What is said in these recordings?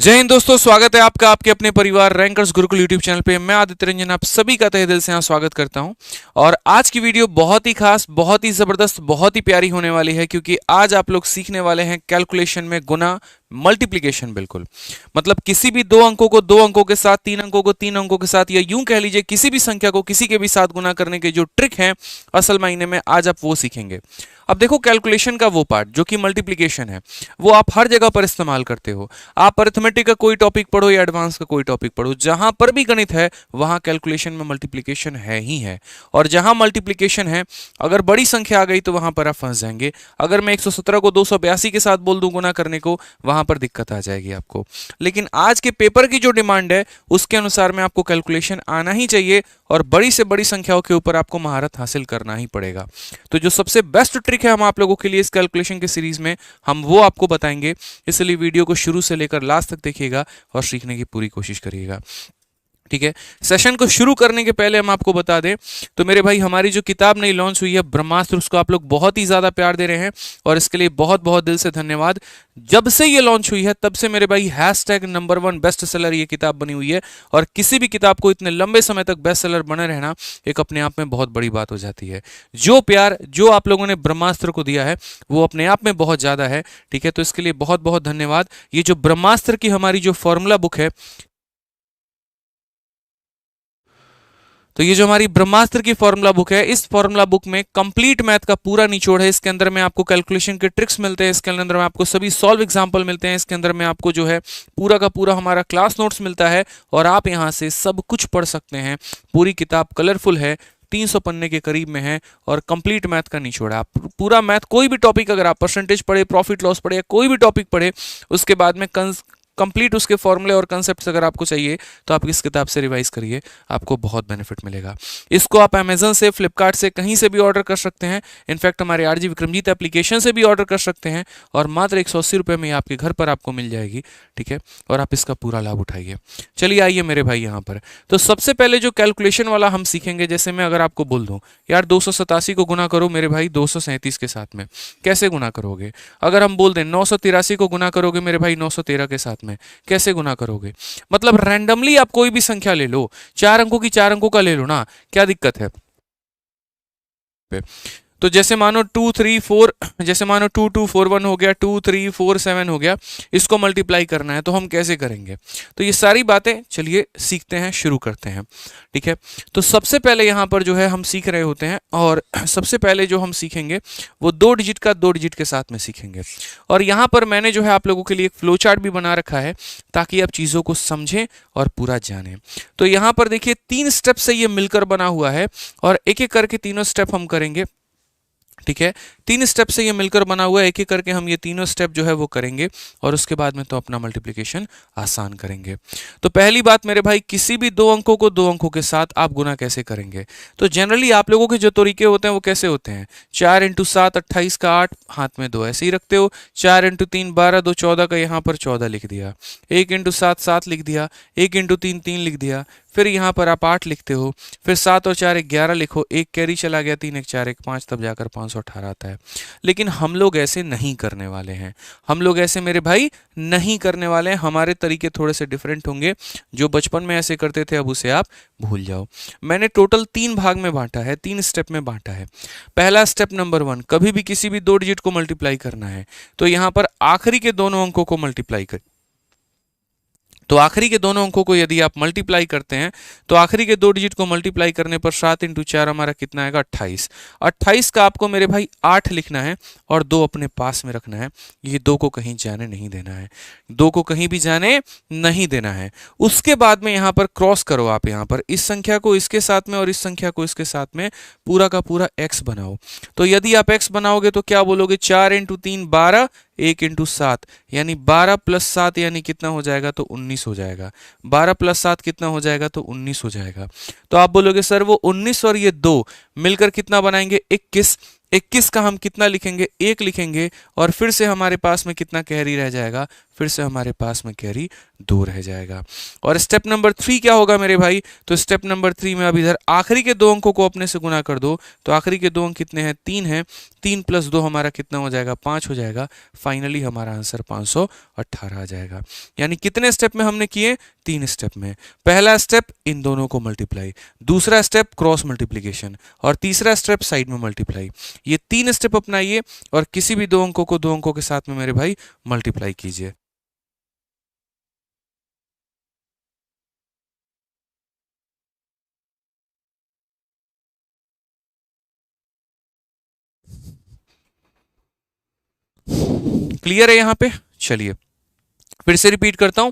जय हिंद दोस्तों, स्वागत है आपका आपके अपने परिवार रैंकर्स गुरुकुल यूट्यूब चैनल पे। मैं आदित्य रंजन आप सभी का तहे दिल से यहाँ स्वागत करता हूँ। और आज की वीडियो बहुत ही खास, बहुत ही जबरदस्त, बहुत ही प्यारी होने वाली है, क्योंकि आज आप लोग सीखने वाले हैं कैलकुलेशन में गुना, मल्टीप्लिकेशन। बिल्कुल मतलब किसी भी दो अंकों को दो अंकों के साथ, तीन अंकों को तीन अंकों के साथ, या यूं कह लीजिए किसी भी संख्या को किसी के भी साथ गुना करने के जो ट्रिक है असल मायने में आज आप वो सीखेंगे। अब देखो, कैलकुलेशन का वो पार्ट जो कि मल्टीप्लिकेशन है वो आप हर जगह पर इस्तेमाल करते हो। आप अरिथमेटिक का कोई टॉपिक पढ़ो या एडवांस का कोई टॉपिक पढ़ो, जहां पर भी गणित है वहां कैलकुलेशन में मल्टीप्लिकेशन है ही है। और जहां मल्टीप्लिकेशन है, अगर बड़ी संख्या आ गई तो वहां पर आप फंस जाएंगे। अगर मैं 117 को 282 के साथ बोल दूं गुना करने को, वहां पर दिक्कत आ जाएगी आपको। लेकिन आज के पेपर की जो डिमांड है उसके अनुसार में आपको कैलकुलेशन आना ही चाहिए, और बड़ी से बड़ी संख्याओं के ऊपर आपको महारत हासिल करना ही पड़ेगा। तो जो सबसे बेस्ट ट्रिक है हम आप लोगों के लिए इस कैलकुलेशन के सीरीज में हम वो आपको बताएंगे, इसलिए वीडियो को शुरू से लेकर लास्ट तक देखिएगा और सीखने की पूरी कोशिश करिएगा। ठीक है, सेशन को शुरू करने के पहले हम आपको बता दें तो मेरे भाई, हमारी जो किताब नई लॉन्च हुई है ब्रह्मास्त्र, उसको आप लोग बहुत ही ज्यादा प्यार दे रहे हैं और इसके लिए बहुत बहुत दिल से धन्यवाद। जब से ये लॉन्च हुई है तब से मेरे भाई #1 बेस्ट सेलर ये किताब बनी हुई है, और किसी भी किताब को इतने लंबे समय तक बेस्ट सेलर बने रहना एक अपने आप में बहुत बड़ी बात हो जाती है। जो प्यार जो आप लोगों ने ब्रह्मास्त्र को दिया है वो अपने आप में बहुत ज्यादा है। ठीक है, तो इसके लिए बहुत बहुत धन्यवाद। ये जो ब्रह्मास्त्र की हमारी जो फॉर्मूला बुक है, तो ये जो हमारी ब्रह्मास्त्र की फॉर्मूला बुक है, इस फॉर्मूला बुक में कंप्लीट मैथ का पूरा निचोड़ है। इसके अंदर में आपको कैलकुलेशन के ट्रिक्स मिलते हैं, इसके अंदर में आपको सभी सॉल्व एग्जांपल मिलते हैं, इसके अंदर में आपको जो है पूरा का पूरा हमारा क्लास नोट्स मिलता है, और आप यहाँ से सब कुछ पढ़ सकते हैं। पूरी किताब कलरफुल है, 300 पन्ने के करीब में है, और कंप्लीट मैथ का निचोड़ है। आप पूरा मैथ, कोई भी टॉपिक अगर आप परसेंटेज पढ़े, प्रॉफिट लॉस पढ़े, या कोई भी टॉपिक पढ़े, उसके बाद में कंप्लीट उसके फॉर्मूले और कंसेप्ट्स अगर आपको चाहिए तो आप इस किताब से रिवाइज करिए, आपको बहुत बेनिफिट मिलेगा। इसको आप अमेजन से, फ्लिपकार्ट से, कहीं से भी ऑर्डर कर सकते हैं। इनफैक्ट हमारे आरजी विक्रमजीत एप्लीकेशन से भी ऑर्डर कर सकते हैं, और मात्र 180 रुपये में आपके घर पर आपको मिल जाएगी। ठीक है, और आप इसका पूरा लाभ उठाइए। चलिए आइए मेरे भाई यहाँ पर। तो सबसे पहले जो कैलकुलेशन वाला हम सीखेंगे, जैसे मैं अगर आपको बोल दूँ यार 287 को गुना करो मेरे भाई 237 के साथ में, कैसे गुना करोगे? अगर हम बोल दें 983 को गुना करोगे मेरे भाई 913 के साथ में, कैसे गुना करोगे? मतलब रैंडमली आप कोई भी संख्या ले लो, 4 अंकों की 4 अंकों का ले लो ना, क्या दिक्कत है? तो जैसे मानो 2 3 4, जैसे मानो 2 2 4 1 हो गया, 2 3 4 7 हो गया, इसको मल्टीप्लाई करना है तो हम कैसे करेंगे? तो ये सारी बातें चलिए सीखते हैं, शुरू करते हैं। ठीक है, तो सबसे पहले यहाँ पर जो है हम सीख रहे होते हैं, और सबसे पहले जो हम सीखेंगे वो 2 डिजिट का 2 डिजिट के साथ में सीखेंगे। और यहाँ पर मैंने जो है आप लोगों के लिए एक फ्लो चार्ट भी बना रखा है ताकि आप चीज़ों को समझें और पूरा जानें। तो यहाँ पर देखिए 3 स्टेप से ये मिलकर बना हुआ है, और एक एक करके तीनों स्टेप हम करेंगे। ठीक है, 3 स्टेप से ये मिलकर बना हुआ है, एक एक करके हम ये तीनों स्टेप जो है वो करेंगे, और उसके बाद में तो अपना मल्टीप्लिकेशन आसान करेंगे। तो पहली बात मेरे भाई, किसी भी दो अंकों को दो अंकों के साथ आप गुना कैसे करेंगे? तो जनरली आप लोगों के जो तरीके होते हैं वो कैसे होते हैं? 4 × 7 28 का 8, हाथ में 2 ऐसे ही रखते हो। 4 × 3 12, 2 14 का, यहाँ पर 14 लिख दिया। 1 × 7 7 लिख दिया। 1 × 3 3 लिख दिया। फिर यहाँ पर आप 8 लिखते हो, फिर 7 और 4 11 लिखो, एक कैरी चला गया, 3 1 4 1 5, तब जाकर 518 आता है। लेकिन हम लोग ऐसे नहीं करने वाले हैं, हम लोग ऐसे मेरे भाई नहीं करने वाले हैं। हमारे तरीके थोड़े से डिफरेंट होंगे। जो बचपन में ऐसे करते थे अब उसे आप भूल जाओ। मैंने टोटल 3 भाग में बांटा है, 3 स्टेप में बांटा है। पहला स्टेप नंबर 1, कभी भी किसी भी 2 डिजिट को मल्टीप्लाई करना है तो यहाँ पर आखिरी के दोनों अंकों को मल्टीप्लाई कर, तो आखिरी के दोनों अंकों को यदि आप मल्टीप्लाई करते हैं तो आखिरी के 2 डिजिट को मल्टीप्लाई करने पर 7 × 4 हमारा कितना आएगा? 28। 28 का आपको मेरे भाई 8 लिखना है और 2 अपने पास में रखना है। ये 2 को कहीं जाने नहीं देना है, 2 को कहीं भी जाने नहीं देना है। उसके बाद में यहाँ पर क्रॉस करो, आप यहाँ पर इस संख्या को इसके साथ में और इस संख्या को इसके साथ में पूरा का पूरा x बनाओ। तो यदि आप x बनाओगे तो क्या बोलोगे? 4 × 3 12, 1 × 7 यानी 12 + 7 यानी कितना हो जाएगा? तो 19 हो जाएगा। 12 + 7 कितना हो जाएगा? तो 19 हो जाएगा। तो आप बोलोगे सर वो 19 और ये 2 मिलकर कितना बनाएंगे? 21। 21 का हम कितना लिखेंगे, 1 लिखेंगे, और फिर से हमारे पास में कितना कैरी रह जाएगा, फिर से हमारे पास में कैरी 2 रह जाएगा। और स्टेप नंबर 3 क्या होगा मेरे भाई, तो स्टेप नंबर 3 में अब इधर आखिरी के 2 अंकों को अपने से गुना कर दो, तो आखिरी के 2 अंक कितने हैं, 3 हैं, 3 + 2 हमारा कितना हो जाएगा, 5 हो जाएगा। फाइनली हमारा आंसर 518 आ जाएगा। यानी कितने स्टेप में हमने किए, 3 स्टेप में। पहला स्टेप इन दोनों को मल्टीप्लाई, दूसरा स्टेप क्रॉस मल्टीप्लीकेशन, और तीसरा स्टेप साइड में मल्टीप्लाई। ये 3 स्टेप अपनाइए और किसी भी 2 अंकों को 2 अंकों के साथ में मेरे भाई मल्टीप्लाई कीजिए। क्लियर है यहाँ पे? चलिए फिर से रिपीट करता हूं,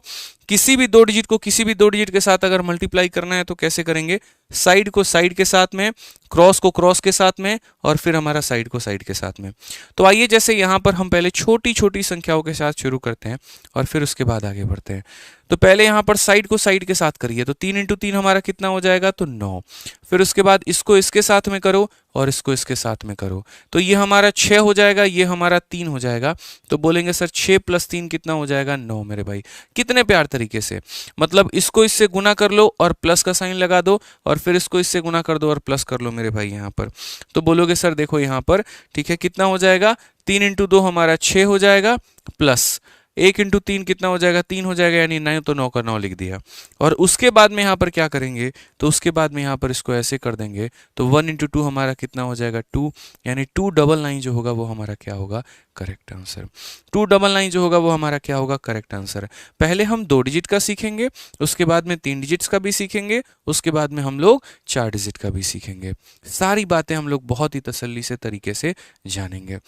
किसी भी 2 डिजिट को किसी भी 2 डिजिट के साथ अगर मल्टीप्लाई करना है तो कैसे करेंगे, साइड को साइड के साथ में, क्रॉस को क्रॉस के साथ में, और फिर हमारा साइड को साइड के साथ में। तो आइए जैसे यहां पर हम पहले छोटी छोटी संख्याओं के साथ शुरू करते हैं और फिर उसके बाद आगे बढ़ते हैं। तो पहले यहां पर साइड को साइड के साथ करिए, तो 3 × 3 हमारा कितना हो जाएगा, तो 9। फिर उसके बाद इसको इसके साथ में करो और इसको इसके साथ में करो, तो ये हमारा 6 हो जाएगा, ये हमारा 3 हो जाएगा। तो बोलेंगे सर 6 + 3 कितना हो जाएगा, 9 मेरे भाई। कितने प्यार तरीके से, मतलब इसको इससे गुना कर लो और प्लस का साइन लगा दो, और फिर इसको इससे गुना कर दो और प्लस कर लो मेरे भाई यहाँ पर। तो बोलोगे सर देखो यहाँ पर, ठीक है, कितना हो जाएगा, 3 × 2 हमारा 6 हो जाएगा, प्लस 1 × 3 कितना हो जाएगा, 3 हो जाएगा, यानी 9, तो 9 का 9 लिख दिया। और उसके बाद में यहाँ पर क्या करेंगे, तो उसके बाद में यहाँ पर इसको ऐसे कर देंगे, तो 1 × 2 हमारा कितना हो जाएगा, 2, यानी 299 जो होगा वो हमारा क्या होगा, करेक्ट आंसर। 299 जो होगा वो हमारा क्या होगा, करेक्ट आंसर। पहले हम 2 डिजिट का सीखेंगे, उसके बाद में 3 डिजिट्स का भी सीखेंगे, उसके बाद में हम लोग 4 डिजिट का भी सीखेंगे। सारी बातें हम लोग बहुत ही तसल्ली से तरीके से जानेंगे।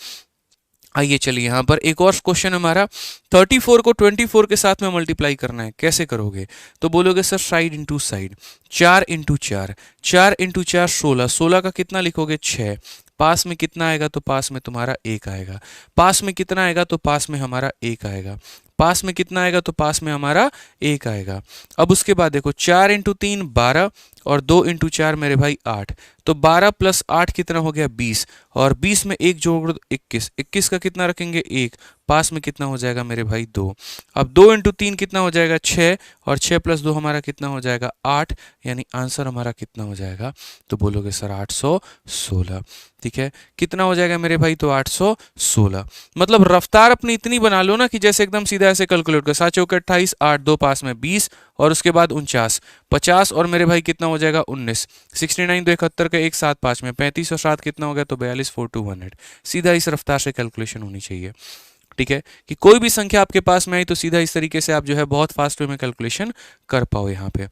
आइए चलिए यहाँ पर एक और क्वेश्चन हमारा, 34 को 24 के साथ में मल्टीप्लाई करना है, कैसे करोगे, तो बोलोगे सर साइड इंटू साइड, 4 × 4, 4 × 4 16, 16 का कितना लिखोगे, 6। पास में कितना आएगा, तो पास में तुम्हारा 1 आएगा। पास में कितना आएगा, तो पास में हमारा 1 आएगा। पास में कितना आएगा, तो पास में हमारा 1 आएगा। अब उसके बाद देखो 4 × 3 12, और 2 × 4 मेरे भाई 8, तो 12 + 8 कितना हो गया, 20, और 20 में 1 जोड़ दो 21, 21 का कितना रखेंगे, 1, पास में कितना हो जाएगा मेरे भाई, 2। अब 2 × 3 कितना हो जाएगा, 6, और 6 + 2 हमारा कितना हो जाएगा, 8, यानी आंसर हमारा कितना हो जाएगा, तो बोलोगे सर 816। ठीक है, कितना हो जाएगा मेरे भाई, तो 816। मतलब रफ्तार अपनी इतनी बना लो ना कि जैसे एकदम सीधा ऐसे कैलकुलेट कर, 7 × 4 = 28, 8 2 पास में 20, और उसके बाद 49, 50, और मेरे भाई कितना हो जाएगा, 19, 69 2 71 का 1 7 5 में 35, और 7 कितना हो गया, तो 42 4 2 100। सीधा इस रफ्तार से कैलकुलेशन होनी चाहिए। ठीक है, कि कोई भी संख्या आपके पास में आई तो सीधा इस तरीके से आप जो है बहुत फास्ट वे में कैलकुलेशन कर पाओ। यहाँ पे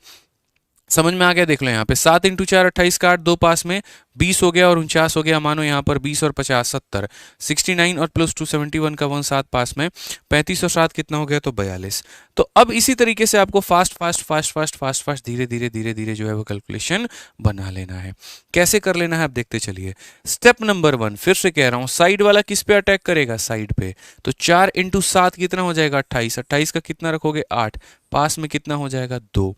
समझ में आ गया, देख लो यहाँ पे 7 × 4 28 का 8 2 पास में 20 हो गया और 49 हो गया, मानो यहाँ पर 20 और 50 70, 69 और +2 71 का 1 7 पास में 35 और 7 कितना हो गया, तो 42। तो अब इसी तरीके से आपको fast fast fast fast fast fast धीरे धीरे धीरे धीरे जो है वो कैलकुलेशन बना लेना है। कैसे कर लेना है आप देखते चलिए। स्टेप नंबर 1, फिर से कह रहा हूँ, साइड वाला किस पे अटैक करेगा, साइड पे। तो 4 × 7 कितना हो जाएगा, 28, 28 का कितना रखोगे, 8, पास में कितना हो जाएगा, 2,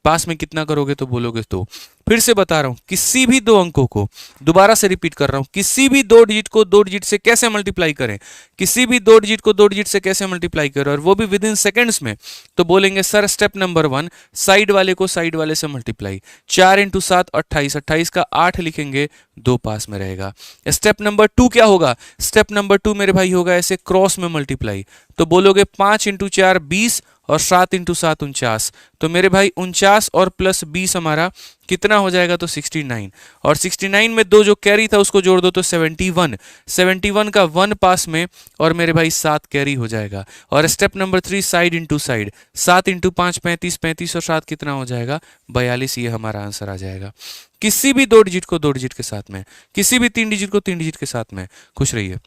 पास में कितना करोगे, तो बोलोगे 2। फिर से बता रहा हूं, किसी भी 2 अंकों को, दोबारा से रिपीट कर रहा हूं, किसी भी 2 डिजिट को 2 डिजिट से कैसे मल्टीप्लाई करें, किसी भी 2 डिजिट को 2 डिजिट से कैसे मल्टीप्लाई करें, और वो भी विद इन सेकेंड्स में। तो बोलेंगे सर स्टेप नंबर 1, साइड वाले को साइड वाले से मल्टीप्लाई, 4 × 7 28, 28 का 8 लिखेंगे, 2 पास में रहेगा। स्टेप नंबर 2 क्या होगा, स्टेप नंबर 2 मेरे भाई होगा ऐसे क्रॉस में मल्टीप्लाई, तो बोलोगे 5 × 4 20, और 7 × 7 49, तो मेरे भाई 49 और प्लस 20 हमारा कितना हो जाएगा, तो 69, और 69 में 2 जो कैरी था उसको जोड़ दो तो 71, 71 का 1 पास में, और मेरे भाई 7 कैरी हो जाएगा। और step number 3, side into side, 7 × 5 35, 35 और 7 कितना हो जाएगा, 42, ये हमारा आंसर आ जाएगा। किसी भी 2 डिजिट को 2 डिजिट के साथ में, किसी भी 3 डिजिट को 3 डिजिट के साथ में, खुश रहिए।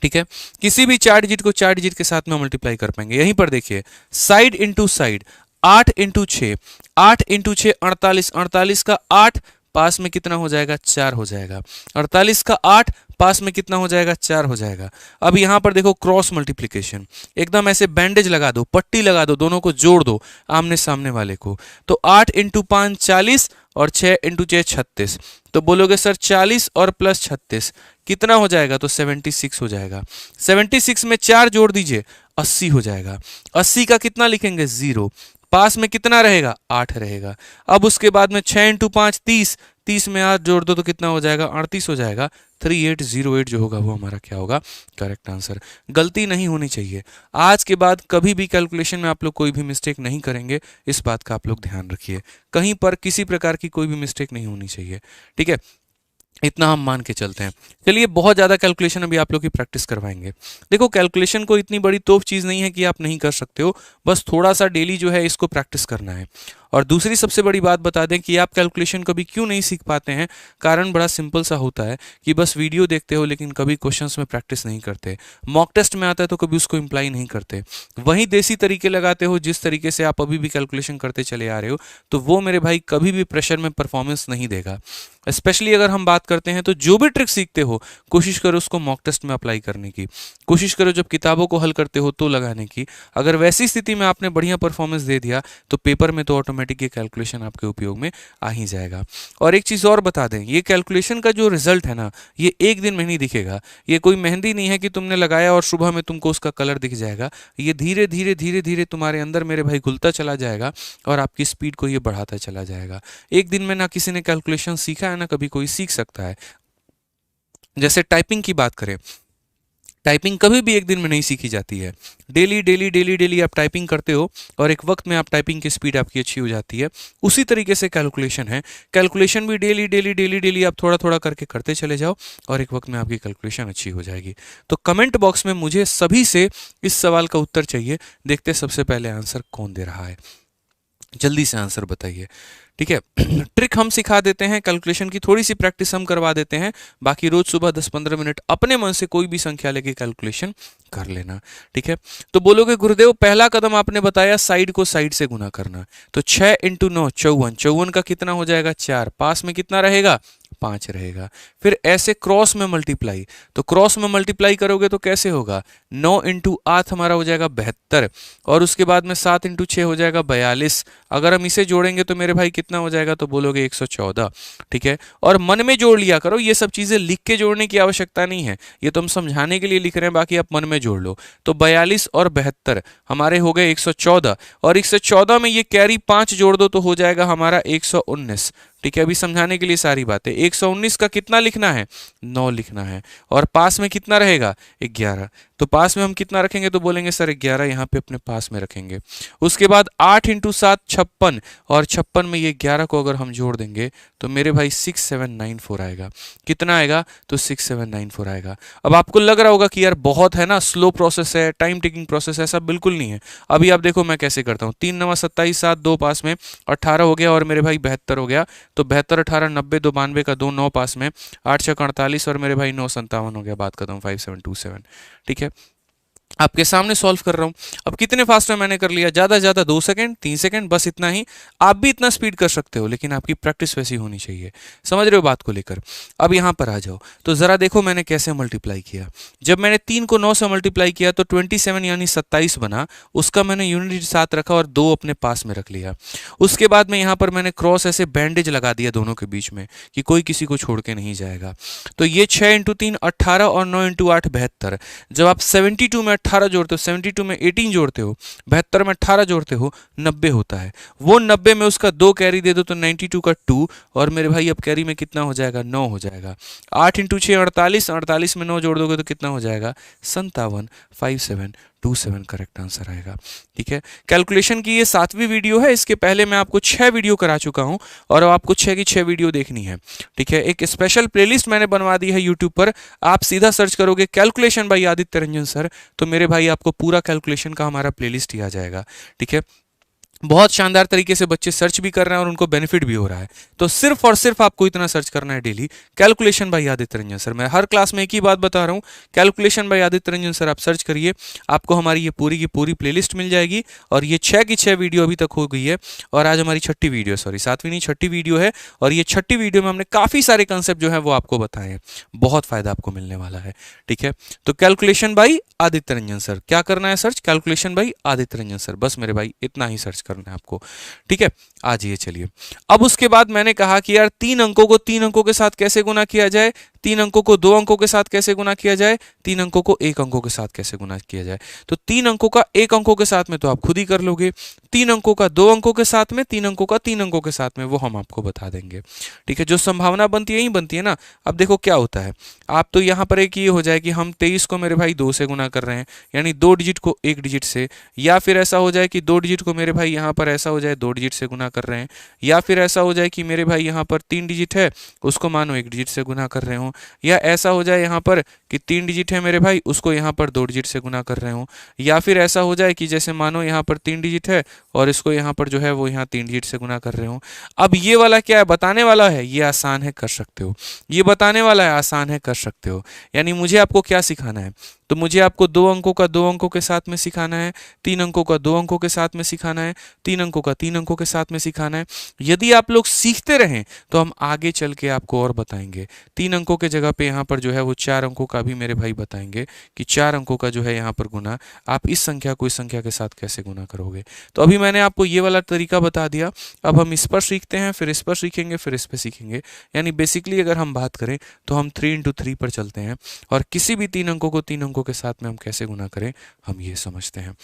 ठीक है, किसी भी 4 डिजिट को 4 डिजिट के साथ में मल्टीप्लाई कर पाएंगे। यहीं पर देखिए, साइड इंटू साइड, 8 × 6, 8 × 6 48, 48 का 8 पास में कितना हो जाएगा, 4 हो जाएगा। 48 का 8 पास में कितना हो जाएगा, 4 हो जाएगा। अब यहां पर देखो क्रॉस मल्टीप्लिकेशन, एकदम ऐसे बैंडेज लगा दो, पट्टी लगा दो, दोनों को जोड़ दो आमने सामने वाले को। तो 8 × 5 40, और 6 इंटू 6 36। तो बोलोगे सर 40 और प्लस 36 कितना हो जाएगा, तो 76 हो जाएगा। 76 में 4 जोड़ दीजिए 80 हो जाएगा। 80 का कितना लिखेंगे 0, पास में कितना रहेगा 8 रहेगा। अब उसके बाद में 6 इंटू 5 30, 30 में 8 जोड़ दो तो कितना हो जाएगा 38 हो जाएगा। 3808 जो होगा वो हमारा क्या होगा, करेक्ट आंसर। गलती नहीं होनी चाहिए, आज के बाद कभी भी कैलकुलेशन में आप लोग कोई भी मिस्टेक नहीं करेंगे, इस बात का आप लोग ध्यान रखिए। कहीं पर किसी प्रकार की कोई भी मिस्टेक नहीं होनी चाहिए, ठीक है, इतना हम मान के चलते हैं। चलिए बहुत ज़्यादा कैलकुलेशन अभी आप लोग की प्रैक्टिस करवाएंगे। देखो कैलकुलेशन को इतनी बड़ी तोप चीज़ नहीं है कि आप नहीं कर सकते हो, बस थोड़ा सा डेली जो है इसको प्रैक्टिस करना है। और दूसरी सबसे बड़ी बात बता दें कि आप कैलकुलेशन कभी क्यों नहीं सीख पाते हैं, कारण बड़ा सिंपल सा होता है कि बस वीडियो देखते हो लेकिन कभी क्वेश्चंस में प्रैक्टिस नहीं करते। मॉक टेस्ट में आता है तो कभी उसको इम्प्लाई नहीं करते, वहीं देसी तरीके लगाते हो जिस तरीके से आप अभी भी कैलकुलेशन करते चले आ रहे हो, तो वो मेरे भाई कभी भी प्रेशर में परफॉर्मेंस नहीं देगा। स्पेशली अगर हम बात करते हैं तो जो भी ट्रिक सीखते हो कोशिश करो उसको मॉक टेस्ट में अप्लाई करने की, कोशिश करो जब किताबों को हल करते हो तो लगाने की। अगर वैसी स्थिति में आपने बढ़िया परफॉर्मेंस दे दिया तो पेपर में तो ऑटोमेटिक ये कैलकुलेशन आपके उपयोग में आ ही जाएगा। और एक चीज़ और बता दें, ये कैलकुलेशन का जो रिजल्ट है ना, ये एक दिन में नहीं दिखेगा। ये कोई मेहंदी नहीं है कि तुमने लगाया और सुबह में तुमको उसका कलर दिख जाएगा। ये धीरे धीरे धीरे धीरे तुम्हारे अंदर मेरे भाई घुलता चला जाएगा और आपकी स्पीड को ये बढ़ाता चला जाएगा। एक दिन में ना किसी ने कैलकुलेशन सीखा है ना कभी कोई सीख सकता है। जैसे टाइपिंग की बात करें, टाइपिंग कभी भी एक दिन में नहीं सीखी जाती है। डेली डेली डेली डेली आप टाइपिंग करते हो और एक वक्त में आप टाइपिंग की स्पीड आपकी अच्छी हो जाती है। उसी तरीके से कैलकुलेशन है, कैलकुलेशन भी डेली डेली डेली डेली आप थोड़ा थोड़ा करके करते चले जाओ और एक वक्त में आपकी कैलकुलेशन अच्छी हो जाएगी। तो कमेंट बॉक्स में मुझे सभी से इस सवाल का उत्तर चाहिए। देखते सबसे पहले आंसर कौन दे रहा है, जल्दी से आंसर बताइए, ठीक है। ट्रिक हम सिखा देते हैं, कैलकुलेशन की थोड़ी सी प्रैक्टिस हम करवा देते हैं, बाकी रोज सुबह 10-15 मिनट अपने मन से कोई भी संख्या लेके कैलकुलेशन कर लेना, ठीक है। तो बोलोगे गुरुदेव पहला कदम आपने बताया साइड को साइड से गुना करना, तो 6 इंटू 9 54, 54 का कितना हो जाएगा 4, पास में कितना रहेगा 5 रहेगा। फिर ऐसे क्रॉस में मल्टीप्लाई, तो क्रॉस में मल्टीप्लाई करोगे तो कैसे होगा, 9 इंटू 8 हमारा हो जाएगा 72, और उसके बाद में 7 इंटू 6 हो जाएगा 42। अगर हम इसे जोड़ेंगे तो मेरे भाई कितना हो जाएगा, तो बोलोगे 114, ठीक है। और मन में जोड़ लिया करो, ये सब चीजें लिख के जोड़ने की आवश्यकता नहीं है, ये तो हम समझाने के लिए लिख रहे हैं, बाकी आप मन में जोड़ लो। तो 42 और 72 हमारे हो गए 114, और 114 में ये कैरी 5 जोड़ दो तो हो जाएगा हमारा 119, ठीक है। अभी समझाने के लिए सारी बातें, 119 का कितना लिखना है 9 लिखना है, और पास में कितना रहेगा 11, तो पास में हम कितना रखेंगे, तो बोलेंगे सर 11 यहाँ पे अपने पास में रखेंगे। उसके बाद 8 इंटू 7 56, और 56 में ये 11 को अगर हम जोड़ देंगे तो मेरे भाई 6794 आएगा। कितना आएगा, तो 6794 आएगा। अब आपको लग रहा होगा कि यार बहुत है ना, स्लो प्रोसेस है, टाइम टेकिंग प्रोसेस है, ऐसा बिल्कुल नहीं है। अभी आप देखो मैं कैसे करता हूँ, 3 9 27 7 2 पास में 18 हो गया, और मेरे भाई 72 हो गया, तो 72 18 90 2 92 का 2 9 पास में 8 6 48, और मेरे भाई 9 57 हो गया, बात खत्म 5727, ठीक है। आपके सामने सॉल्व कर रहा हूं। अब कितने फास्ट में मैंने कर लिया, ज्यादा से ज्यादा 2 सेकंड 3 सेकंड, बस इतना ही। आप भी इतना स्पीड कर सकते हो, लेकिन आपकी प्रैक्टिस वैसी होनी चाहिए। समझ रहे हो बात को लेकर। अब यहां पर आ जाओ, तो जरा देखो मैंने कैसे मल्टीप्लाई किया। जब मैंने 3 को 9 से मल्टीप्लाई किया तो 27 यानी 27 बना, उसका मैंने यूनिट 7 रखा और 2 अपने पास में रख लिया। उसके बाद में यहां पर मैंने क्रॉस ऐसे बैंडेज लगा दिया दोनों के बीच में कि कोई किसी को छोड़ के नहीं जाएगा। तो ये 6 इंटू 3 18, और 9 इंटू 8 72। जब आप 72 में 18 जोड़ते हो, 72 में 18 जोड़ते हो, 72 में 18 जोड़ते हो, 90 होता है। वो 90 में उसका 2 कैरी दे दो तो 92 का 2, और मेरे भाई अब कैरी में कितना हो जाएगा 9 हो जाएगा। 8 इंटू 6 48, 48 में 9 जोड़ दोगे तो कितना हो जाएगा 57 5727 करेक्ट आंसर आएगा, ठीक है। कैलकुलेशन की ये 7वीं वीडियो है, इसके पहले मैं आपको 6 वीडियो करा चुका हूं, और अब आपको 6 की 6 वीडियो देखनी है, ठीक है। एक स्पेशल प्लेलिस्ट मैंने बनवा दी है यूट्यूब पर, आप सीधा सर्च करोगे calculation bye Aditya Ranjan sir, तो मेरे भाई आपको पूरा कैलकुलेशन का हमारा प्लेलिस्ट ही आ जाएगा, ठीक है। बहुत शानदार तरीके से बच्चे सर्च भी कर रहे हैं और उनको बेनिफिट भी हो रहा है। तो सिर्फ और सिर्फ आपको इतना सर्च करना है daily, calculation bye Aditya Ranjan sir. मैं हर क्लास में एक ही बात बता रहा हूँ, calculation bye Aditya Ranjan sir आप सर्च करिए, आपको हमारी ये पूरी की पूरी प्लेलिस्ट मिल जाएगी। और ये 6 की 6 वीडियो अभी तक हो गई है, और आज हमारी 6ठी वीडियो, सॉरी 7वीं नहीं 6ठी वीडियो है, और ये 6ठी वीडियो में हमने काफ़ी सारे कंसेप्ट जो है वो आपको बताए हैं। बहुत फायदा आपको मिलने वाला है, ठीक है। तो calculation bye Aditya Ranjan sir, क्या करना है search, calculation bye Aditya Ranjan sir, बस मेरे भाई इतना ही सर्च करना है आपको, ठीक है। आ जाइए चलिए। अब उसके बाद मैंने कहा कि यार 3 अंकों को 3 अंकों के साथ कैसे गुना किया जाए, 3 अंकों को 2 अंकों के साथ कैसे गुना किया जाए, 3 अंकों को 1 अंकों के साथ कैसे गुना किया जाए। तो 3 अंकों का 1 अंकों के साथ में तो आप खुद ही कर लोगे, 3 अंकों का 2 अंकों के साथ में, 3 अंकों का 3 अंकों के साथ में, वो हम आपको बता देंगे, ठीक है। जो संभावना बनती है यही बनती है ना। अब देखो क्या होता है, आप तो यहाँ पर एक ये हो जाए कि हम 23 को मेरे भाई 2 से गुना कर रहे हैं, यानी 2 डिजिट को 1 डिजिट से, या फिर ऐसा हो जाए कि 2 डिजिट को मेरे भाई यहाँ पर ऐसा हो जाए 2 डिजिट से गुना कर रहे हैं, या फिर ऐसा हो जाए कि मेरे भाई यहाँ पर 3 डिजिट है उसको मानो 1 डिजिट से गुना कर रहे हो, या ऐसा हो जाए यहाँ पर कि 3 डिजिट है मेरे भाई उसको यहाँ पर 2 डिजिट से गुना कर रहे हो, या फिर ऐसा हो जाए कि जैसे मानो यहाँ पर 3 डिजिट है और इसको यहाँ पर जो है वो यहाँ 3 डिजिट से गुना कर रहे हो। अब ये वाला क्या है, बताने वाला है, ये आसान है कर सकते हो, ये बताने वाला है आसान है कर सकते हो। यानी मुझे आपको क्या सिखाना है, तो मुझे आपको 2 अंकों का 2 अंकों के साथ में सिखाना है, 3 अंकों का 2 अंकों के साथ में सिखाना है, 3 अंकों का 3 अंकों के साथ में सिखाना है। यदि आप लोग सीखते रहें तो हम आगे चल के आपको और बताएंगे। 3 अंकों के जगह पे यहाँ पर जो है वो 4 अंकों का भी मेरे भाई बताएंगे कि 4 अंकों का जो है यहाँ पर गुना आप इस संख्या को इस संख्या के साथ कैसे गुना करोगे। तो अभी मैंने आपको ये वाला तरीका बता दिया, अब हम इस पर सीखते हैं, फिर इस पर सीखेंगे, फिर इस पर सीखेंगे। यानी बेसिकली अगर हम बात करें तो हम 3 into 3 पर चलते हैं और किसी भी 3 अंकों को 3 अंकों के साथ में हम कैसे गुना करें हम ये समझते हैं,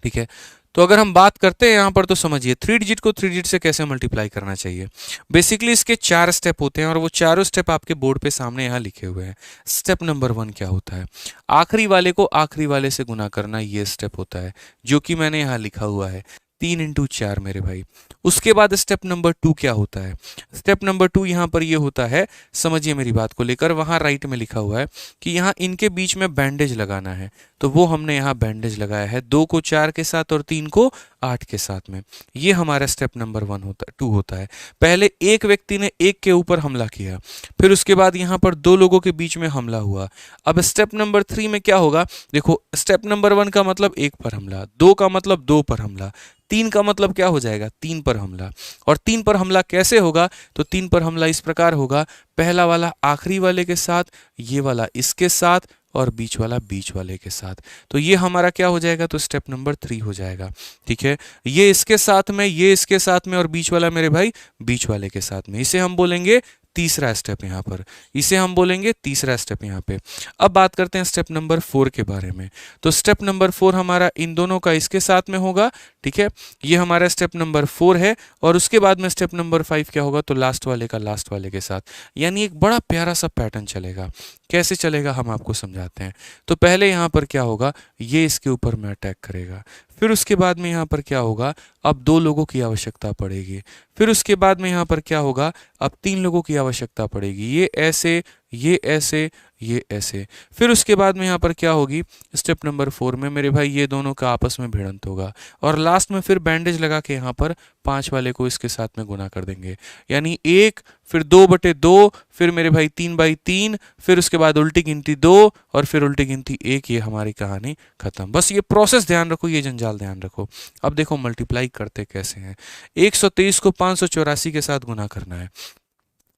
ठीक है। तो अगर हम बात करते हैं यहाँ पर तो समझिए 3 डिजिट को 3 डिजिट से कैसे मल्टीप्लाई करना चाहिए। बेसिकली इसके 4 स्टेप होते हैं और वो चारों स्टेप आपके बोर्ड पे सामने यहाँ लिखे हुए हैं। स्टेप नंबर 1 क्या होता है, आखिरी वाले को आखिरी वाले से गुना करना, ये स्टेप होता है जो कि मैंने यहाँ लिखा हुआ है 3 into 4 मेरे भाई। उसके बाद स्टेप नंबर 2 क्या होता है, स्टेप नंबर 2 यहाँ पर ये होता है, समझिए मेरी बात को लेकर, वहाँ राइट में लिखा हुआ है कि यहाँ इनके बीच में बैंडेज लगाना है, तो वो हमने यहाँ बैंडेज लगाया है 2 को 4 के साथ और 3 को 8 के साथ में। ये हमारा स्टेप नंबर 2 होता है। पहले एक व्यक्ति ने एक के ऊपर हमला किया, फिर उसके बाद यहाँ पर 2 लोगों के बीच में हमला हुआ। अब स्टेप नंबर 3 में क्या होगा, देखो स्टेप नंबर 1 का मतलब 1 पर हमला, 2 का मतलब 2 पर हमला, 3 का मतलब क्या हो जाएगा 3 पर हमला। और 3 पर हमला कैसे होगा, तो 3 पर हमला इस प्रकार होगा, पहला वाला आखिरी वाले के साथ, ये वाला इसके साथ और बीच वाला बीच वाले के साथ। तो ये हमारा क्या हो जाएगा, तो स्टेप नंबर 3 हो जाएगा, ठीक है। ये इसके साथ में, ये इसके साथ में और बीच वाला मेरे भाई बीच वाले के साथ में, इसे हम बोलेंगे तीसरा स्टेप यहाँ पर, इसे हम बोलेंगे तीसरा स्टेप यहाँ पे। अब बात करते हैं स्टेप नंबर 4 के बारे में। तो स्टेप नंबर 4 हमारा इन दोनों का इसके साथ में होगा, ठीक है, ये हमारा स्टेप नंबर 4 है। और उसके बाद में स्टेप नंबर 5 क्या होगा, तो लास्ट वाले का लास्ट वाले के साथ। यानी एक बड़ा प्यारा सा पैटर्न चलेगा। कैसे चलेगा हम आपको समझाते हैं। तो पहले यहाँ पर क्या होगा, ये इसके ऊपर में अटैक करेगा, फिर उसके बाद में यहाँ पर क्या होगा, अब 2 लोगों की आवश्यकता पड़ेगी, फिर उसके बाद में यहाँ पर क्या होगा, अब 3 लोगों की आवश्यकता पड़ेगी, ये ऐसे, ये ऐसे, ये ऐसे। फिर उसके बाद में यहाँ पर क्या होगी, स्टेप नंबर 4 में मेरे भाई ये दोनों का आपस में भिड़ंत होगा और लास्ट में फिर बैंडेज लगा के यहाँ पर 5 वाले को इसके साथ में गुना कर देंगे। यानी 1, फिर 2/2, फिर मेरे भाई 3/3, फिर उसके बाद उल्टी गिनती 2 और फिर उल्टी गिनती 1। ये हमारी कहानी खत्म। बस ये प्रोसेस ध्यान रखो, ये जंजाल ध्यान रखो। अब देखो मल्टीप्लाई करते कैसे हैं। 123 को 584 के साथ गुना करना है।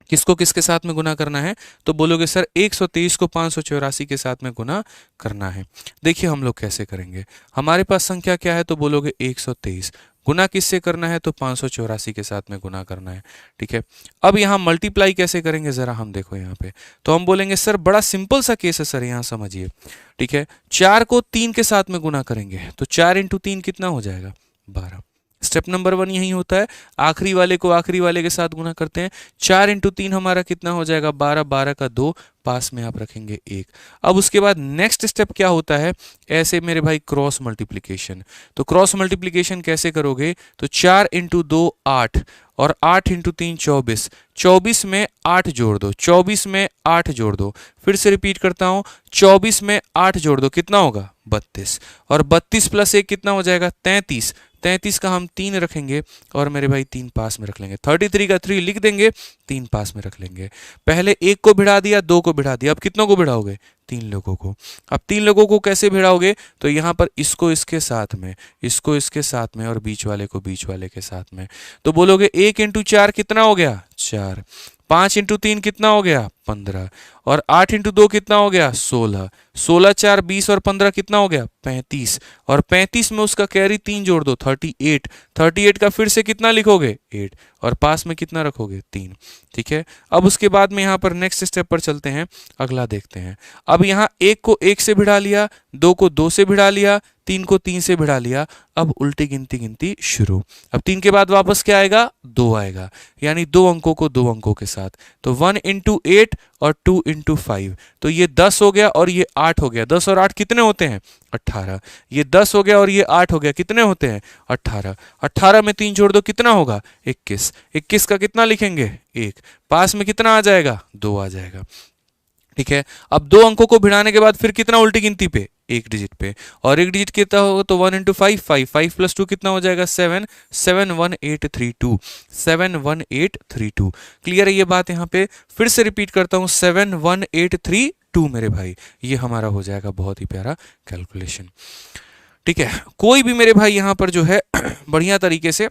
किसको किसके साथ में गुना करना है, तो बोलोगे सर 123 को 584 के साथ में गुना करना है। देखिए हम लोग कैसे करेंगे। हमारे पास संख्या क्या है, तो बोलोगे 123, गुना किससे करना है, तो 584 के साथ में गुना करना है, ठीक है। अब यहाँ मल्टीप्लाई कैसे करेंगे जरा हम देखो यहाँ पे। तो हम बोलेंगे सर बड़ा सिंपल सा केस है सर, यहाँ समझिए, ठीक है। 4 को 3 के साथ में गुना करेंगे तो 4 into 3 कितना हो जाएगा, 12। स्टेप नंबर 1 यही होता है, आखिरी वाले को आखिरी वाले के साथ गुना करते हैं। 4 into 3 हमारा कितना हो जाएगा, 12, 12 का 2, पास में आप रखेंगे 1। अब उसके बाद नेक्स्ट स्टेप क्या होता है, ऐसे मेरे भाई क्रॉस मल्टीप्लिकेशन। तो क्रॉस मल्टीप्लिकेशन कैसे करोगे, तो 4 into 2 8 और 8 into 3 24, 24 में 8 जोड़ दो, 24 में 8 जोड़ दो। फिर से रिपीट करता हूं, 24 में 8 जोड़ दो, कितना होगा 32, और 32 + 1 कितना हो जाएगा 33। 33 का हम 3 रखेंगे और मेरे भाई 3 पास में रख लेंगे। 33 का 3 लिख देंगे, 3 पास में रख लेंगे। पहले 1 को भिड़ा दिया, 2 को भिड़ा दिया, अब कितनों को भिड़ाओगे, 3 लोगों को। अब 3 लोगों को कैसे भिड़ाओगे, तो यहाँ पर इसको इसके साथ में, इसको इसके साथ में और बीच वाले को बीच वाले के साथ में। तो बोलोगे 1 into 4 कितना हो गया, 4। 5 into 3 कितना हो गया, 15 और 8 इंटू 2 कितना हो गया 16, 16 4 20 और 15 कितना हो गया 35 और 35 में उसका कैरी 3 जोड़ दो 38, 38 का फिर से कितना लिखोगे 8 और पास में कितना रखोगे 3। ठीक है, अब उसके बाद में यहाँ पर नेक्स्ट स्टेप पर चलते हैं, अगला देखते हैं। अब यहाँ 1 को 1 से भिड़ा लिया, 2 को 2 से भिड़ा लिया, 3 को 3 से भिड़ा लिया, अब उल्टी गिनती शुरू। अब 3 के बाद वापस क्या आएगा 2 आएगा, यानी 2 अंकों को 2 अंकों के साथ, तो 1 इंटू 8 और 2 इंटू 5, तो ये 10 हो गया और ये 8 हो गया। 10 और 8 कितने होते हैं 18। ये 10 हो गया और ये 8 हो गया, कितने होते हैं 18। 18 में 3 जोड़ दो कितना होगा 21। 21 का कितना लिखेंगे 1, पास में कितना आ जाएगा 2 आ जाएगा। ठीक है, अब 2 अंकों को भिड़ाने के बाद फिर कितना उल्टी गिनती पे 1 डिजिट पे, और 1 डिजिट कितना होगा तो 1 इंटू 5 5, 5 प्लस 2 कितना हो जाएगा 7, 71832, 71832। क्लियर है ये बात? यहाँ पे फिर से रिपीट करता हूँ 71832 मेरे भाई, ये हमारा हो जाएगा बहुत ही प्यारा कैलकुलेशन। ठीक है, कोई भी मेरे भाई यहाँ पर जो है बढ़िया तरीके से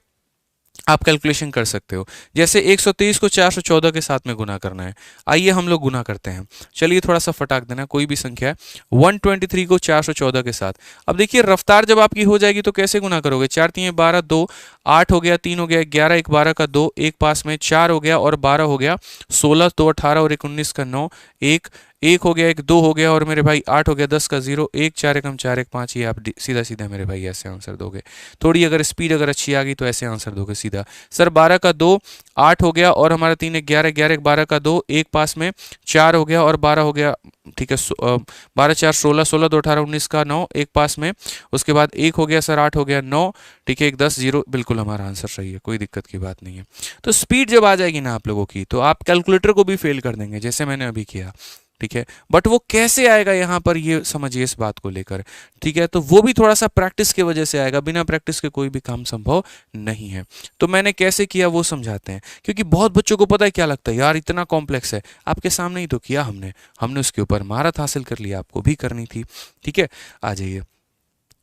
आप कैलकुलेशन कर सकते हो। जैसे 123 को 414 के साथ में गुना करना है, आइए हम लोग गुना करते हैं। चलिए थोड़ा सा फटाक देना, कोई भी संख्या है 123 को 414 के साथ। अब देखिए रफ्तार जब आपकी हो जाएगी तो कैसे गुना करोगे, 4 3 12 2, 8 हो गया, 3 हो गया, 11 1 12 का 2, एक पास में 4 हो गया और 12 हो गया, 16 2 18 और 1 19 का 9, 1 1 हो गया, 1 2 हो गया और मेरे भाई 8 हो गया, 10 का 0, 1 4 1 4 1 5। ये आप सीधा सीधा मेरे भाई ऐसे आंसर दोगे। थोड़ी अगर स्पीड अगर अच्छी आ गई तो ऐसे आंसर दोगे सीधा। सर 12 का 2, 8 हो गया और हमारा 3 11 11 12 का 2, एक पास में 4 हो गया और 12 हो गया। ठीक है, 12 4 16, 16 2 18 19 का 9, एक पास में, उसके बाद 1 हो गया सर, 8 हो गया 9। ठीक है, 1 10 0, बिल्कुल हमारा आंसर सही है, कोई दिक्कत की बात नहीं है। तो स्पीड जब आ जाएगी ना आप लोगों की तो आप कैलकुलेटर को भी फेल कर देंगे जैसे मैंने अभी किया। ठीक है, बट वो कैसे आएगा यहाँ पर ये समझिए इस बात को लेकर। ठीक है, तो वो भी थोड़ा सा प्रैक्टिस की वजह से आएगा, बिना प्रैक्टिस के कोई भी काम संभव नहीं है। तो मैंने कैसे किया वो समझाते हैं, क्योंकि बहुत बच्चों को पता है क्या लगता है यार इतना कॉम्प्लेक्स है, आपके सामने ही तो किया हमने उसके ऊपर महारत हासिल कर लिया, आपको भी करनी थी। ठीक है, आ जाइए।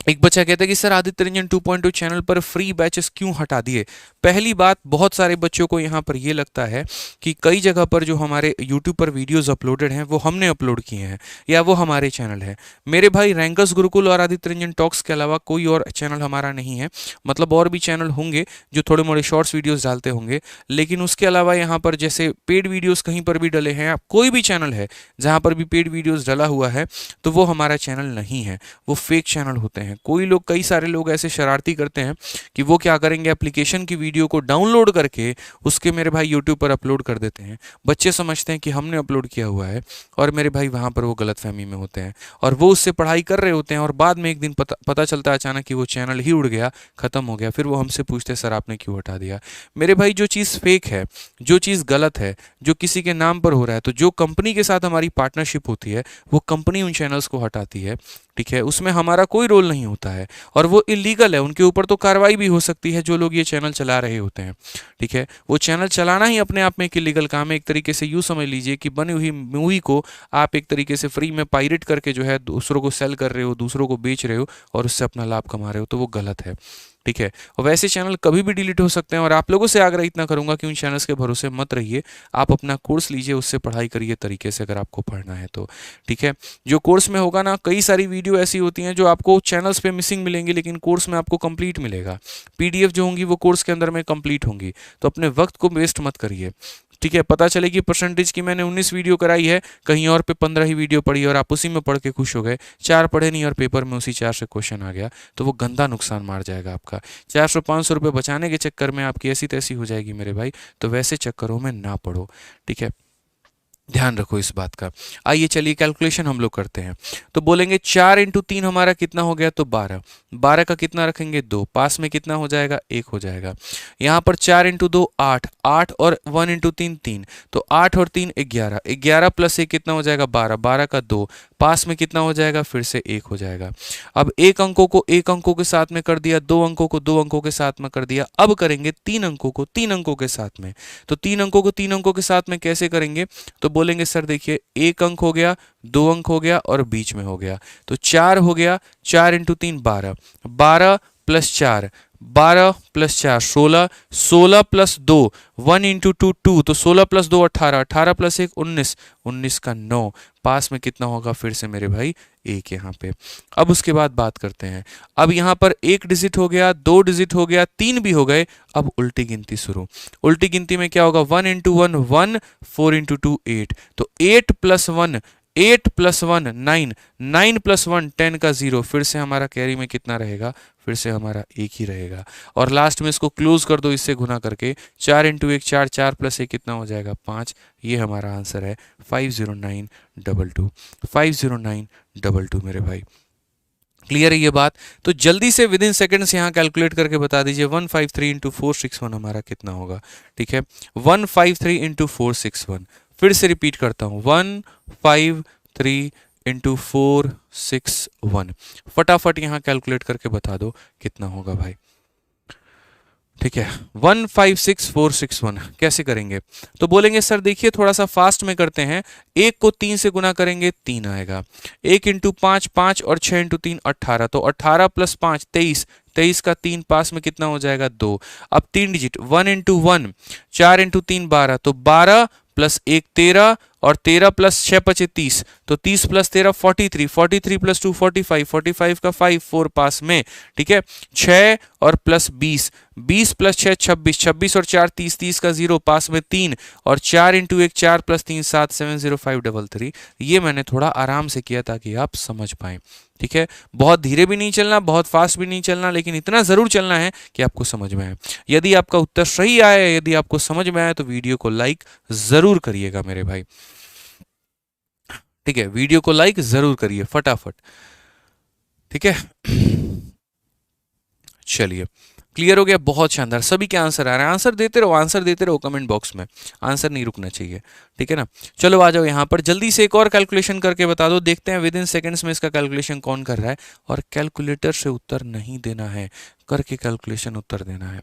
एक बच्चा कहता है कि सर आदित्य रंजन 2.2 चैनल पर फ्री बैचेस क्यों हटा दिए। पहली बात, बहुत सारे बच्चों को यहाँ पर ये लगता है कि कई जगह पर जो हमारे YouTube पर वीडियोस अपलोडेड हैं वो हमने अपलोड किए हैं या वो हमारे चैनल है। मेरे भाई रैंकर्स गुरुकुल और आदित्य रंजन टॉक्स के अलावा कोई और चैनल हमारा नहीं है। मतलब और भी चैनल होंगे जो थोड़े मोड़े शॉर्ट्स वीडियोज़ डालते होंगे, लेकिन उसके अलावा यहाँ पर जैसे पेड वीडियोज़ कहीं पर भी डले हैं, कोई भी चैनल है जहाँ पर भी पेड वीडियोज़ डला हुआ है तो वो हमारा चैनल नहीं है, वो फेक चैनल होते हैं। कोई लोग, कई सारे लोग ऐसे शरारती करते हैं कि वो क्या करेंगे, एप्लीकेशन की वीडियो को डाउनलोड करके उसके मेरे भाई यूट्यूब पर अपलोड कर देते हैं। बच्चे समझते हैं कि हमने अपलोड किया हुआ है और मेरे भाई वहाँ पर वो गलतफहमी में होते हैं और वो उससे पढ़ाई कर रहे होते हैं और बाद में एक दिन पता चलता है अचानक कि वो चैनल ही उड़ गया, खत्म हो गया। फिर वो हमसे पूछते सर आपने क्यों हटा दिया। मेरे भाई जो चीज़ फेक है, जो चीज़ गलत है, जो किसी के नाम पर हो रहा है, तो जो कंपनी के साथ हमारी पार्टनरशिप होती है वो कंपनी उन चैनल्स को हटाती है। ठीक है, उसमें हमारा कोई रोल नहीं होता है और वो इलीगल है, उनके ऊपर तो कार्रवाई भी हो सकती है जो लोग ये चैनल चला रहे होते हैं। ठीक है, वो चैनल चलाना ही अपने आप में एक इलीगल काम है। एक तरीके से यूँ समझ लीजिए कि बनी हुई मूवी को आप एक तरीके से फ्री में पायरेट करके जो है दूसरों को सेल कर रहे हो, दूसरों को बेच रहे हो और उससे अपना लाभ कमा रहे हो, तो वो गलत है। ठीक है, और वैसे चैनल कभी भी डिलीट हो सकते हैं और आप लोगों से आग्रह इतना करूंगा कि उन चैनल्स के भरोसे मत रहिए। आप अपना कोर्स लीजिए, उससे पढ़ाई करिए तरीके से अगर आपको पढ़ना है तो। ठीक है, जो कोर्स में होगा ना, कई सारी वीडियो ऐसी होती हैं जो आपको चैनल्स पे मिसिंग मिलेंगी लेकिन कोर्स में आपको कंप्लीट मिलेगा। पीडीएफ जो होंगी वो कोर्स के अंदर में कंप्लीट होंगी, तो अपने वक्त को वेस्ट मत करिए। ठीक है, पता चले कि परसेंटेज की मैंने 19 वीडियो कराई है, कहीं और पे 15 ही वीडियो पढ़ी और आप उसी में पढ़ के खुश हो गए, 4 पढ़े नहीं और पेपर में उसी 4 से क्वेश्चन आ गया, तो वो गंदा नुकसान मार जाएगा आपका। 400-500 रुपये बचाने के चक्कर में आपकी ऐसी तैसी हो जाएगी मेरे भाई, तो वैसे चक्करों में ना पढ़ो। ठीक है, ध्यान रखो इस बात का। आइए चलिए कैलकुलेशन हम लोग करते हैं। तो बोलेंगे 4 इंटू 3 हमारा कितना हो गया, तो 12। 12 का कितना रखेंगे 2, पास में कितना हो जाएगा 1 हो जाएगा। यहाँ पर 4 इंटू 2 8, 8 और 1 इंटू 3 3, तो 8 और 3 11, 11 प्लस 1 कितना हो जाएगा 12, 12 का 2, पास में कितना हो जाएगा फिर से 1 हो जाएगा। अब एक अंकों को एक अंकों के साथ में कर दिया, 2 अंकों को 2 अंकों के साथ में कर दिया। अब करेंगे 3 अंकों को 3 अंकों के साथ में। तो 3 अंकों को 3 अंकों के साथ में कैसे करेंगे, तो बोलेंगे सर देखिए 1 अंक हो गया, 2 अंक हो गया और बीच में हो गया, तो 4 हो गया। 4 into 3 12, 12 plus 4, 12 plus 4 16, 16 plus 2 1 into 2 2, तो 16 प्लस 2 18, 18 प्लस 1 19, 19 का 9, पास में कितना होगा फिर से मेरे भाई 1 यहाँ पे। अब उसके बाद बात करते हैं, अब यहाँ पर 1 डिजिट हो गया, 2 डिजिट हो गया, 3 भी हो गए, अब उल्टी गिनती शुरू। उल्टी गिनती में क्या होगा, 1 इंटू 1 1, 4 इंटू 2 8, तो 8 प्लस 1 8 प्लस 1 9, 9 प्लस 1 10 का 0, फिर से हमारा कैरी में कितना रहेगा, फिर से हमारा 1 ही रहेगा। और लास्ट में इसको क्लोज कर दो इससे गुना करके, 4 इंटू 1 4, 4 प्लस 1 कितना हो जाएगा 5, ये हमारा आंसर है 50922, 50922 मेरे भाई। क्लियर है ये बात? तो जल्दी से विद इन सेकेंड्स यहाँ कैलकुलेट करके बता दीजिए, 153 इंटू 461 हमारा कितना होगा। ठीक है, 153 इंटू 461, फिर से रिपीट करता हूँ, 153 इंटू 461, फटाफट यहाँ कैलकुलेट करके बता दो कितना होगा भाई। ठीक है, 156461 कैसे करेंगे, तो बोलेंगे सर देखिए थोड़ा सा फास्ट में करते हैं, 1 को 3 से गुना करेंगे 3 आएगा, 1 इंटू 5 5 और 6 इंटू 3 18, तो 18 प्लस 5 23, 23 का 3, पास में कितना हो जाएगा 2। अब 3 डिजिट, 1 इंटू 1 4 इंटू 3 12, तो 12 प्लस 1 13, और 13 प्लस 6 25 30, तो 30 प्लस 13 43, 43 प्लस 2 45, 45 का 5 4 पास में। ठीक है, 6 और प्लस 20, 20 प्लस 6 26, 26 और 4 30, 30 का 0 पास में 3, और 4 इंटू 1 4 प्लस 3 7, 70533। ये मैंने थोड़ा आराम से किया ताकि आप समझ पाएं। ठीक है, बहुत धीरे भी नहीं चलना, बहुत फास्ट भी नहीं चलना, लेकिन इतना जरूर चलना है कि आपको समझ में आए। यदि आपका उत्तर सही आया, यदि आपको समझ में आया, तो वीडियो को लाइक जरूर करिएगा मेरे भाई। ठीक है, वीडियो को लाइक जरूर करिए फटाफट। ठीक है, चलिए क्लियर हो गया, बहुत शानदार, सभी के आंसर आ रहे हैं। आंसर देते रहो, आंसर देते रहो कमेंट बॉक्स में, आंसर नहीं रुकना चाहिए। ठीक है ना, चलो आ जाओ यहाँ पर, जल्दी से एक और कैलकुलेशन करके बता दो, देखते हैं विद इन सेकेंड्स में इसका कैलकुलेशन कौन कर रहा है। और कैलकुलेटर से उत्तर नहीं देना है, करके कैलकुलेशन उत्तर देना है।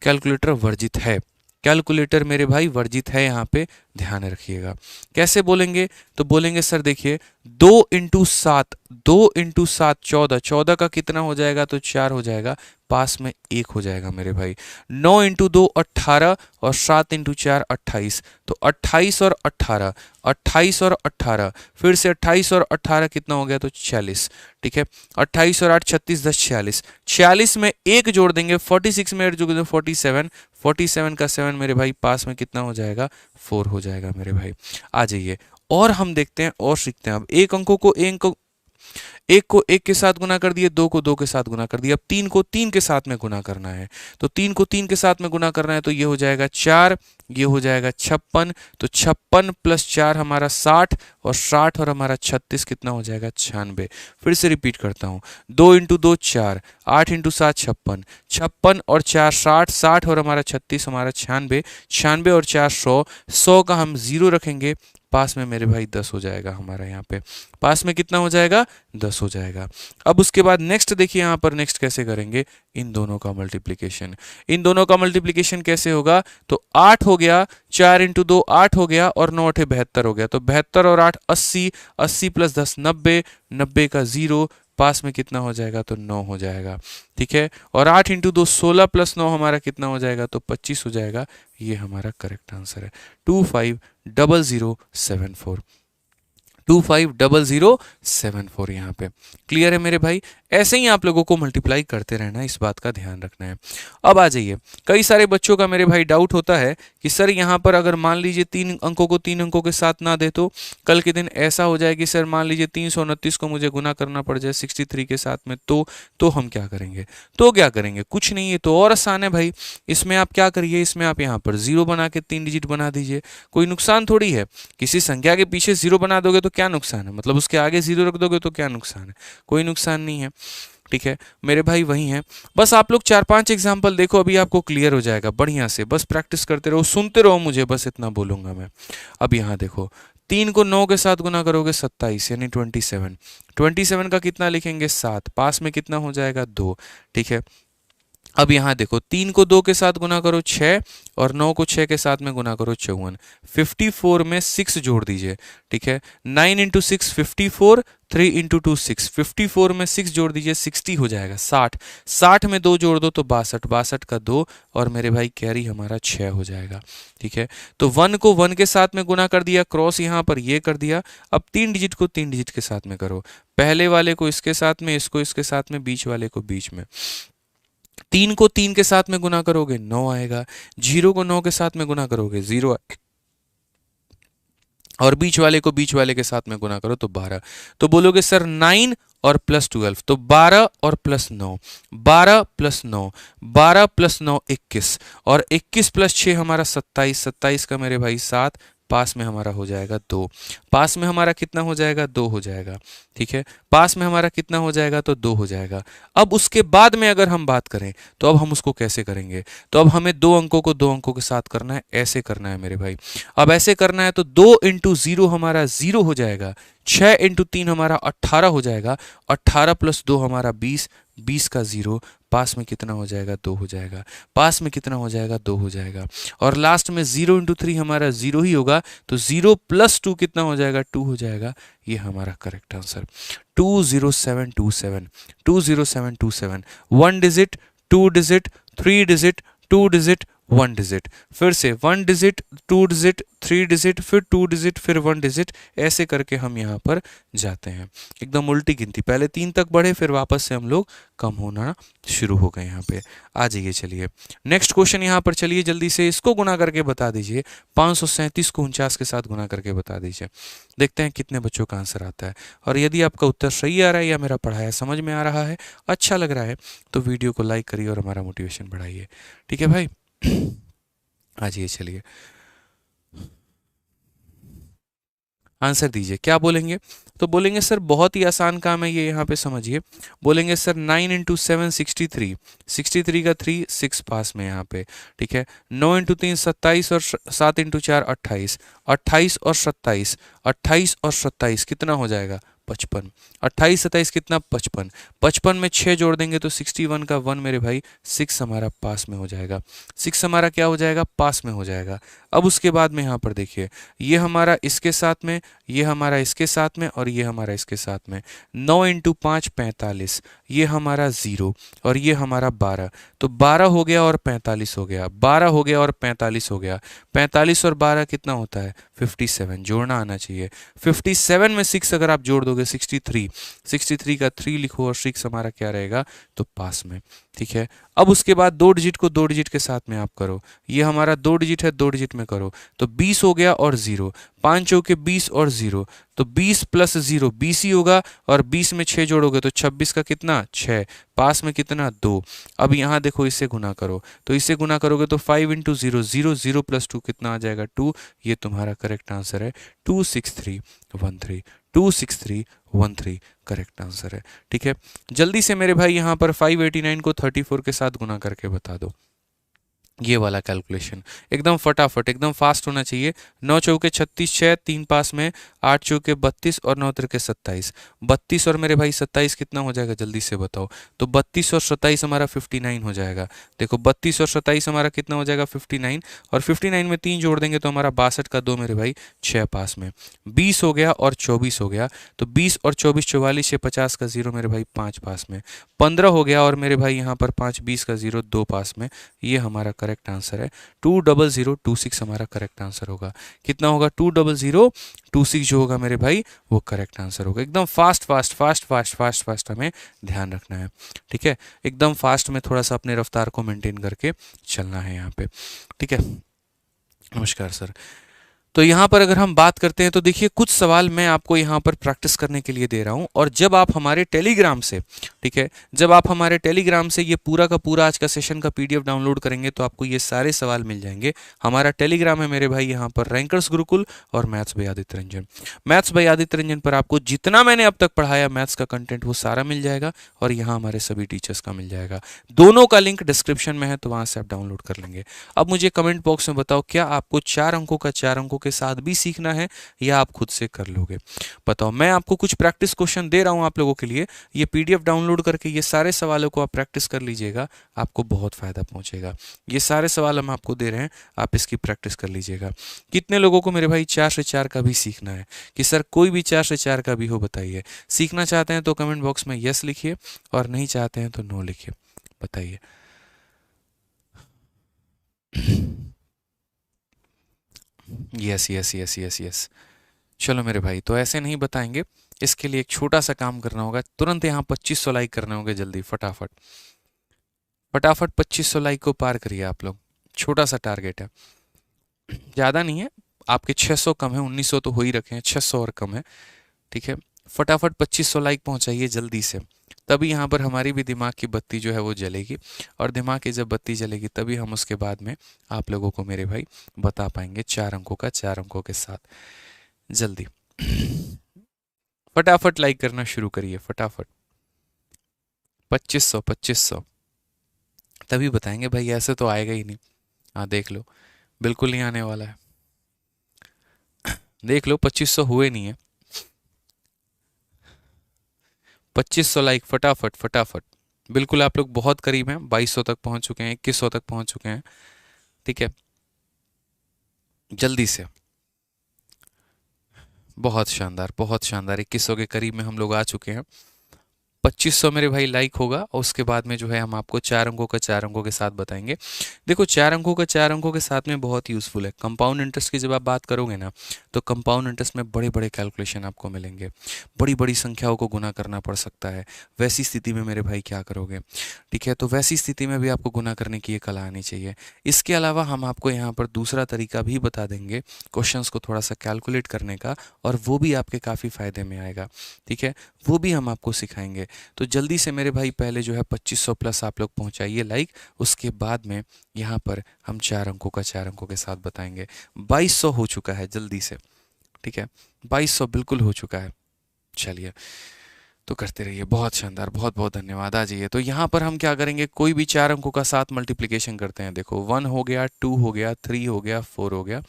कैलकुलेटर वर्जित है, कैलकुलेटर मेरे भाई वर्जित है, यहाँ पे ध्यान रखिएगा। कैसे बोलेंगे, तो बोलेंगे सर देखिए 2 इंटू 7, 2 इंटू 7 14, 14 का कितना हो जाएगा, तो 4 हो जाएगा, पास में 1 हो जाएगा मेरे भाई। 9 इंटू 2 18, और 7 इंटू 4 28, तो 28 और 18, 28 और 18, फिर से 28 और 18 कितना हो गया, तो 40। ठीक है, 28 और 8 36 10 46, 46 में 1 जोड़ देंगे, 46 में 8 जोड़ देंगे 47, 47 का 7 मेरे भाई, पास में कितना हो जाएगा 4 हो जाएगा मेरे भाई। आ जाइए और हम देखते हैं और सीखते हैं। अब एक अंकों को एक को 1 के साथ गुना कर दिए, 2 को 2 के साथ गुना कर दिया, अब 3 को 3 के साथ में गुना करना है, तो 3 को 3 के साथ में गुना करना है, तो ये हो जाएगा 4, ये हो जाएगा 56, तो 56 प्लस 4 हमारा 60, और 60 और हमारा 36 कितना हो जाएगा 96। फिर से रिपीट करता हूँ, 2 इंटू 2 4, 8 इंटू 7 56, 56 और 4 60, 60 और हमारा 36 हमारा 96, 96 और 4 100, 100 का हम 0 रखेंगे, पास में मेरे भाई 10 हो जाएगा हमारा, यहाँ पे पास में कितना हो जाएगा 10 हो जाएगा। अब उसके बाद नेक्स्ट देखिए, यहाँ पर नेक्स्ट कैसे करेंगे, इन दोनों का मल्टीप्लिकेशन। इन दोनों का मल्टीप्लिकेशन कैसे होगा, तो 8 हो गया, 4 इंटू 2 8 हो गया, और 9 8 72 हो गया, तो 72 और 8 80, 80 प्लस 10 90, 90 का 0, पास में कितना हो जाएगा, तो 9 हो जाएगा। ठीक है, और 8 इंटू 2 16 प्लस 9 हमारा कितना हो जाएगा, तो 25 हो जाएगा। ये हमारा करेक्ट आंसर है, 250074, 250074 यहाँ पे। क्लियर है मेरे भाई, ऐसे ही आप लोगों को मल्टीप्लाई करते रहना है, इस बात का ध्यान रखना है। अब आ जाइए, कई सारे बच्चों का मेरे भाई डाउट होता है कि सर यहाँ पर अगर मान लीजिए 3 अंकों को 3 अंकों के साथ ना दे, तो कल के दिन ऐसा हो जाए कि सर मान लीजिए 329 को मुझे गुना करना पड़ जाए 63 के साथ में, तो हम क्या करेंगे, तो क्या करेंगे, कुछ नहीं है, तो और आसान है भाई। इसमें आप क्या करिए, इसमें आप यहाँ पर 0 बना के 3 डिजिट बना दीजिए, कोई नुकसान थोड़ी है। किसी संख्या के पीछे 0 बना दोगे तो क्या नुकसान है, मतलब उसके आगे 0 रख दोगे तो क्या नुकसान है, कोई नुकसान नहीं है। ठीक है मेरे भाई, वही है, बस आप लोग 4-5 एग्जाम्पल देखो, अभी आपको क्लियर हो जाएगा बढ़िया से। बस प्रैक्टिस करते रहो, सुनते रहो मुझे, बस इतना बोलूंगा मैं। अब यहाँ देखो, 3 को 9 के साथ गुना करोगे 27 यानी 27, 27 का कितना लिखेंगे 7, पास में कितना हो जाएगा 2। ठीक है, अब यहाँ देखो 3 को 2 के साथ गुना करो 6 और 9 को 6 के साथ में गुना करो 54। 54 में 6 जोड़ दीजिए, ठीक है। 9 इंटू 6 54, 3 इंटू 2 6, 54 में 6 जोड़ दीजिए 60 हो जाएगा 60। 60 में 2 जोड़ दो तो 62, 62 का 2 और मेरे भाई कैरी हमारा 6 हो जाएगा, ठीक है। तो 1 को 1 के साथ में गुना कर दिया, क्रॉस यहाँ पर ये कर दिया। अब 3 डिजिट को 3 डिजिट के साथ में करो, पहले वाले को इसके साथ में, इसको इसके साथ में, बीच वाले को बीच में। 3 को 3 के साथ में गुना करोगे 9 आएगा, 0 को 9 के साथ में गुना करोगे 0 और बीच वाले को बीच वाले के साथ में गुना करो तो 12। तो बोलोगे सर 9 और प्लस 12, तो 12 और प्लस 9, 12 प्लस 9, 12 प्लस 9 21 और 21 प्लस 6 हमारा 27, 27 का मेरे भाई 7, पास में हमारा हो जाएगा 2। पास में हमारा कितना हो जाएगा? 2 हो जाएगा, ठीक है। पास में हमारा कितना हो जाएगा? तो 2 हो जाएगा। अब उसके बाद में अगर हम बात करें तो अब हम उसको कैसे करेंगे? तो अब हमें 2 अंकों को 2 अंकों के साथ करना है, ऐसे करना है मेरे भाई। अब ऐसे करना है तो 2 इंटू 0 हमारा 0 हो जाएगा, 6 इंटू 3 हमारा 18 हो जाएगा, 18 प्लस 2 हमारा 20, 20 का 0, पास में कितना हो जाएगा? 2 हो जाएगा। पास में कितना हो जाएगा? 2 हो जाएगा। और लास्ट में 0 इंटू 3 हमारा 0 ही होगा, तो 0 प्लस 2 कितना हो जाएगा? 2 हो जाएगा। ये हमारा correct answer 20727, 20727। 1 digit, 2 digit, 3 digit, 2 digit, 1 digit, फिर से 1 डिजिट, 2 डिजिट, 3 डिजिट, फिर 2 डिजिट, फिर 1 डिजिट, ऐसे करके हम यहाँ पर जाते हैं। एकदम उल्टी गिनती, पहले 3 तक बढ़े, फिर वापस से हम लोग कम होना शुरू हो गए। यहाँ पे आ जाइए, चलिए नेक्स्ट क्वेश्चन यहाँ पर। चलिए जल्दी से इसको गुना करके बता दीजिए, 537 को 49 के साथ गुना करके बता दीजिए। देखते हैं कितने बच्चों का आंसर आता है। और यदि आपका उत्तर सही आ रहा है या मेरा पढ़ाया समझ में आ रहा है, अच्छा लग रहा है, तो वीडियो को लाइक करिए और हमारा मोटिवेशन बढ़ाइए, ठीक है भाई। आ जाइए, चलिए आंसर दीजिए। क्या बोलेंगे? तो बोलेंगे सर बहुत ही आसान काम है ये, यहाँ पे समझिए। बोलेंगे सर 9 इंटू 7 63, 63 का 3 6 पास में यहाँ पे, ठीक है। 9 इंटू 3 27 और 7 इंटू 4 28, 28 और 27, 28 और 27 कितना हो जाएगा? 55। 28 27 कितना? 55। 55 में 6 जोड़ देंगे तो 61 का 1 मेरे भाई 6 हमारा पास में हो जाएगा। 6 हमारा क्या हो जाएगा? पास में हो जाएगा। अब उसके बाद में यहाँ पर देखिए, ये हमारा इसके साथ में, ये हमारा इसके साथ में और ये हमारा इसके साथ में। 9 इंटू 5 45, ये हमारा 0 और ये हमारा 12, तो 12 हो गया और 45 हो गया, 12 हो गया और 45 हो गया। 45 और 12 कितना होता है? 57। जोड़ना आना चाहिए। 57 में 6 अगर आप जोड़ दोगे 63, 63 का 3 लिखो और 6 हमारा क्या रहेगा? तो पास में, ठीक है। अब उसके बाद 2 डिजिट को 2 डिजिट के साथ में आप करो, ये हमारा 2 डिजिट है, 2 डिजिट में करो तो 20 हो गया और 0, 5 चौके 20 और 0, तो 20 प्लस 0 20 ही होगा और 20 में 6 जोड़ोगे तो 26 का कितना? 6, पास में कितना? 2। अब यहाँ देखो इसे गुना करो, तो इसे गुना करोगे तो 5 इंटू 0 0, 0 प्लस 2 कितना आ जाएगा? 2। ये तुम्हारा करेक्ट आंसर है 26313, 26313 करेक्ट आंसर है, ठीक है। जल्दी से मेरे भाई यहाँ पर 589 को 34 के साथ गुना करके बता दो। ये वाला कैलकुलेशन एकदम फटाफट, एकदम फास्ट होना चाहिए। 9 चौके 36, 6 3 पास में, 8 चौके 32 और 9 तिरके 27। 32 और मेरे भाई 27 कितना हो जाएगा? जल्दी से बताओ। तो 32 और 27 हमारा 59 हो जाएगा। देखो 32 और 27 हमारा कितना हो जाएगा? 59, और 59 में 3 जोड़ देंगे तो हमारा 62 का 2 मेरे भाई 6 पास में। 20 हो गया और 24 हो गया, तो 20 और 24 44 है, 50 का 0 मेरे भाई 5 पास में। 15 हो गया और मेरे भाई यहाँ पर 5 20 का 0 2 पास में। ये हमारा करेक्ट आंसर है 20026 हमारा करेक्ट आंसर होगा। कितना होगा? 20026 जो होगा मेरे भाई वो करेक्ट आंसर होगा। एकदम fast fast fast fast fast fast हमें ध्यान रखना है, ठीक है। एकदम फास्ट में थोड़ा सा अपने रफ्तार को मेंटेन करके चलना है यहाँ पे, ठीक है। नमस्कार सर। तो यहाँ पर अगर हम बात करते हैं तो देखिए कुछ सवाल मैं आपको यहाँ पर प्रैक्टिस करने के लिए दे रहा हूँ, और जब आप हमारे टेलीग्राम से, ठीक है, जब आप हमारे टेलीग्राम से ये पूरा का पूरा आज का सेशन का PDF डाउनलोड करेंगे तो आपको ये सारे सवाल मिल जाएंगे। हमारा टेलीग्राम है मेरे भाई यहाँ पर रैंकर्स गुरुकुल और maths by Aditya Ranjan. Maths by Aditya Ranjan पर आपको जितना मैंने अब तक पढ़ाया मैथ्स का कंटेंट वो सारा मिल जाएगा, और यहाँ हमारे सभी टीचर्स का मिल जाएगा। दोनों का लिंक डिस्क्रिप्शन में है, तो वहाँ से आप डाउनलोड कर लेंगे। अब मुझे कमेंट बॉक्स में बताओ, क्या आपको 4 अंकों का 4 अंकों के साथ भी सीखना है या आप खुद से कर लोगे बताओ। मैं आपको कुछ प्रैक्टिस क्वेश्चन दे रहा हूं आप लोगों के लिए, ये पीडीएफ डाउनलोड करके ये सारे सवालों को आप प्रैक्टिस कर लीजिएगा, आपको बहुत फायदा पहुंचेगा। ये सारे सवाल हम आपको दे रहे हैं, आप इसकी प्रैक्टिस कर लीजिएगा। कितने लोगों को मेरे भाई 4 से 4 का भी सीखना है कि सर कोई भी 4 से 4 का भी हो बताइए। सीखना चाहते हैं तो कमेंट बॉक्स में यस लिखिए और नहीं चाहते हैं तो नो लिखिए, बताइए। Yes yes yes yes yes. चलो मेरे भाई, तो ऐसे नहीं बताएंगे, इसके लिए एक छोटा सा काम करना होगा। तुरंत यहाँ 2500 लाइक करने होंगे, जल्दी फटाफट फटाफट 2500 लाइक को पार करिए आप लोग। छोटा सा टारगेट है, ज़्यादा नहीं है। आपके 600 कम है, 1900 तो हो ही रखे हैं, 600 और कम है, ठीक है। फटाफट 2500 लाइक पहुंचाइए जल्दी से, तभी यहाँ पर हमारी भी दिमाग की बत्ती जो है वो जलेगी, और दिमाग की जब बत्ती जलेगी तभी हम उसके बाद में आप लोगों को मेरे भाई बता पाएंगे 4 अंकों का 4 अंकों के साथ। जल्दी फटाफट लाइक करना शुरू करिए, फटाफट 2500 तभी बताएंगे भाई, ऐसे तो आएगा ही नहीं। हाँ देख लो, बिल्कुल नहीं आने वाला है, देख लो 2500 हुए नहीं है। 2500 लाइक फटाफट फटाफट, बिल्कुल आप लोग बहुत करीब हैं, 2200 तक पहुंच चुके हैं, 2100 तक पहुंच चुके हैं, ठीक है। जल्दी से, बहुत शानदार बहुत शानदार, 2100 के करीब में हम लोग आ चुके हैं। 2500 मेरे भाई लाइक होगा और उसके बाद में जो है हम आपको 4 अंकों का 4 अंकों के साथ बताएंगे। देखो 4 अंकों का 4 अंकों के साथ में बहुत यूज़फुल है। कंपाउंड इंटरेस्ट की जब आप बात करोगे ना, तो कंपाउंड इंटरेस्ट में बड़े बड़े कैलकुलेशन आपको मिलेंगे, बड़ी बड़ी संख्याओं को गुना करना पड़ सकता है। वैसी स्थिति में मेरे भाई क्या करोगे, ठीक है। तो वैसी स्थिति में भी आपको गुना करने की ये कला आनी चाहिए। इसके अलावा हम आपको यहाँ पर दूसरा तरीका भी बता देंगे क्वेश्चन को थोड़ा सा कैलकुलेट करने का, और वो भी आपके काफ़ी फ़ायदे में आएगा, ठीक है। वो भी हम आपको सिखाएंगे। तो जल्दी से मेरे भाई पहले जो है 2500 प्लस आप लोग पहुंचाइए लाइक, उसके बाद में यहाँ पर हम 4 अंकों का 4 अंकों के साथ बताएंगे। 2200 हो चुका है, जल्दी से, ठीक है। 2200 बिल्कुल हो चुका है। चलिए, तो करते रहिए, बहुत शानदार, बहुत बहुत धन्यवाद। आ जाइए। तो यहाँ पर हम क्या करेंगे, कोई भी 4 अंकों का साथ मल्टीप्लिकेशन करते हैं। देखो 1 हो गया, 2 हो गया, 3 हो गया, 4 हो गया,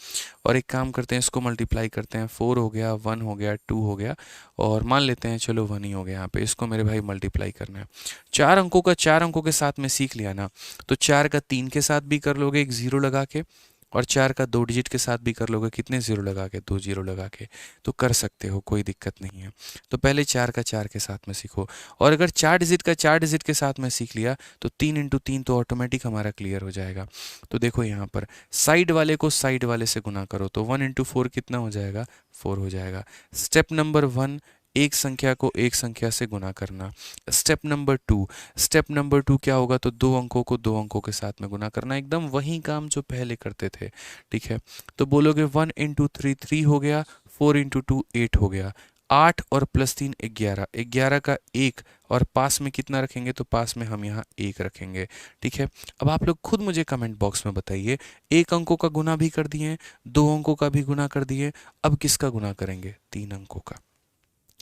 और एक काम करते हैं इसको मल्टीप्लाई करते हैं। 4 हो गया, 1 हो गया, 2 हो गया, और मान लेते हैं चलो 1 ही हो गया यहाँ पे। इसको मेरे भाई मल्टीप्लाई करना है। 4 अंकों का 4 अंकों के साथ में सीख लिया ना, तो 4 का 3 के साथ भी कर लोगे, एक 0 लगा के, और 4 का 2 डिजिट के साथ भी कर लोगे, कितने 0 लगा के, 2 0 लगा के, तो कर सकते हो, कोई दिक्कत नहीं है। तो पहले 4 का 4 के साथ में सीखो, और अगर 4 डिजिट का 4 डिजिट के साथ में सीख लिया तो 3 इंटू 3 तो ऑटोमेटिक हमारा क्लियर हो जाएगा। तो देखो यहाँ पर साइड वाले को साइड वाले से गुना करो, तो 1 इंटू 4 कितना हो जाएगा, 4 हो जाएगा। स्टेप नंबर 1, एक संख्या को एक संख्या से गुना करना। स्टेप नंबर 2 क्या होगा, तो 2 अंकों को 2 अंकों के साथ में गुना करना, एकदम वही काम जो पहले करते थे, ठीक है। तो बोलोगे 1 इंटू 3 3 हो गया, 4 इंटू 2 8 हो गया, 8 और प्लस 3 11, 11 का 1, और पास में कितना रखेंगे, तो पास में हम यहाँ 1 रखेंगे, ठीक है। अब आप लोग खुद मुझे कमेंट बॉक्स में बताइए, एक अंकों का गुना भी कर दिए, 2 अंकों का भी गुना कर दिए, अब किसका गुना करेंगे, 3 अंकों का।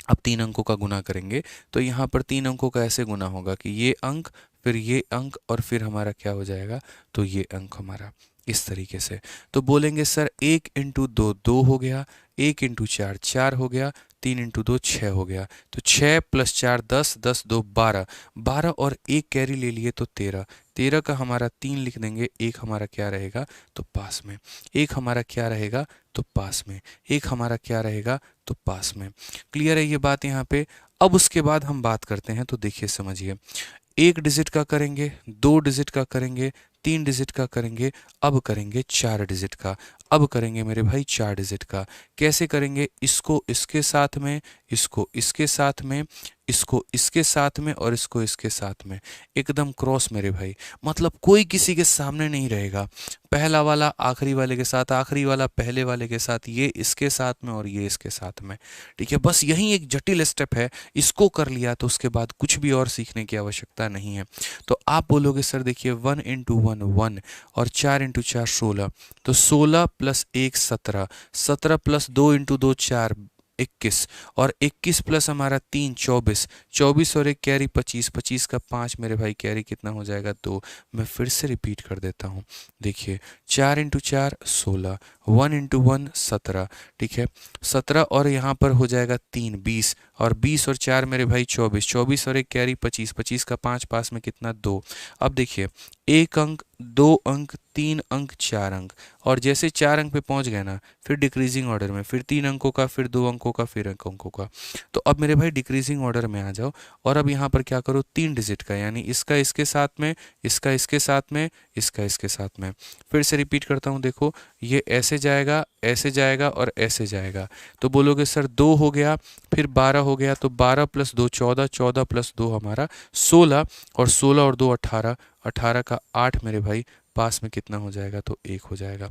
अब 3 अंकों का गुना करेंगे तो यहाँ पर 3 अंकों का ऐसे गुना होगा कि ये अंक, फिर ये अंक, और फिर हमारा क्या हो जाएगा, तो ये अंक हमारा, इस तरीके से। तो बोलेंगे सर 1 इंटू 2 2 हो गया, 1 इंटू 4 4 हो गया, 3 इंटू 2 6 हो गया, तो 6 प्लस 4 10, 10 2 12, 12 और 1 कैरी ले लिए तो 13, 13 का हमारा 3 लिख देंगे, 1 हमारा क्या रहेगा, तो पास में, 1 हमारा क्या रहेगा, तो पास में, 1 हमारा क्या रहेगा, तो पास में। क्लियर है ये बात यहाँ पे। अब उसके बाद हम बात करते हैं, तो देखिए समझिए, 1 डिजिट का करेंगे, 2 डिजिट का करेंगे, 3 डिजिट का करेंगे, अब करेंगे 4 डिजिट का। अब करेंगे मेरे भाई 4 डिजिट का। कैसे करेंगे, इसको इसके साथ में, इसको इसके साथ में, इसको इसके साथ में, और इसको इसके साथ में, एकदम क्रॉस मेरे भाई, मतलब कोई किसी के सामने नहीं रहेगा। पहला वाला आखिरी वाले के साथ, आखिरी वाला पहले वाले के साथ, ये इसके साथ में और ये इसके साथ में, ठीक है। बस यही एक जटिल स्टेप है, इसको कर लिया तो उसके बाद कुछ भी और सीखने की आवश्यकता नहीं है। तो आप बोलोगे सर देखिए 1 इंटू 1 1, और 4 इंटू 4 16, तो 16 प्लस 1 17, 17 प्लस 2 इंटू 2 4, 21 और 21 प्लस हमारा 3 24, 24 और एक कैरी 25, 25 का 5 मेरे भाई कैरी कितना हो जाएगा 2। मैं फिर से रिपीट कर देता हूँ, देखिए 4 इंटू 4 16, 1 इंटू 1 17, ठीक है 17 और यहाँ पर हो जाएगा 3 20 और 20 और 4 मेरे भाई 24, 24 और एक कैरी 25, 25 का 5 पास में कितना 2। अब देखिए 1 अंक 2 अंक 3 अंक 4 अंक और जैसे 4 अंक पे पहुंच गए ना फिर डिक्रीजिंग ऑर्डर में, फिर 3 अंकों का, फिर 2 अंकों का, फिर 1 अंकों का। तो अब मेरे भाई डिक्रीजिंग ऑर्डर में आ जाओ और अब यहाँ पर क्या करो 3 डिजिट का, यानी इसका इसके साथ में, इसका इसके साथ में, इसका इसके साथ में। फिर से रिपीट करता हूँ, देखो ये ऐसे जाएगा, ऐसे जाएगा और ऐसे जाएगा। तो बोलोगे सर 2 हो गया, फिर 12 हो गया, तो 12 प्लस 2 14, 14 प्लस 2 हमारा 16 और 16 और 2 18, 18 का 8 मेरे भाई पास में कितना हो जाएगा तो 1 हो जाएगा।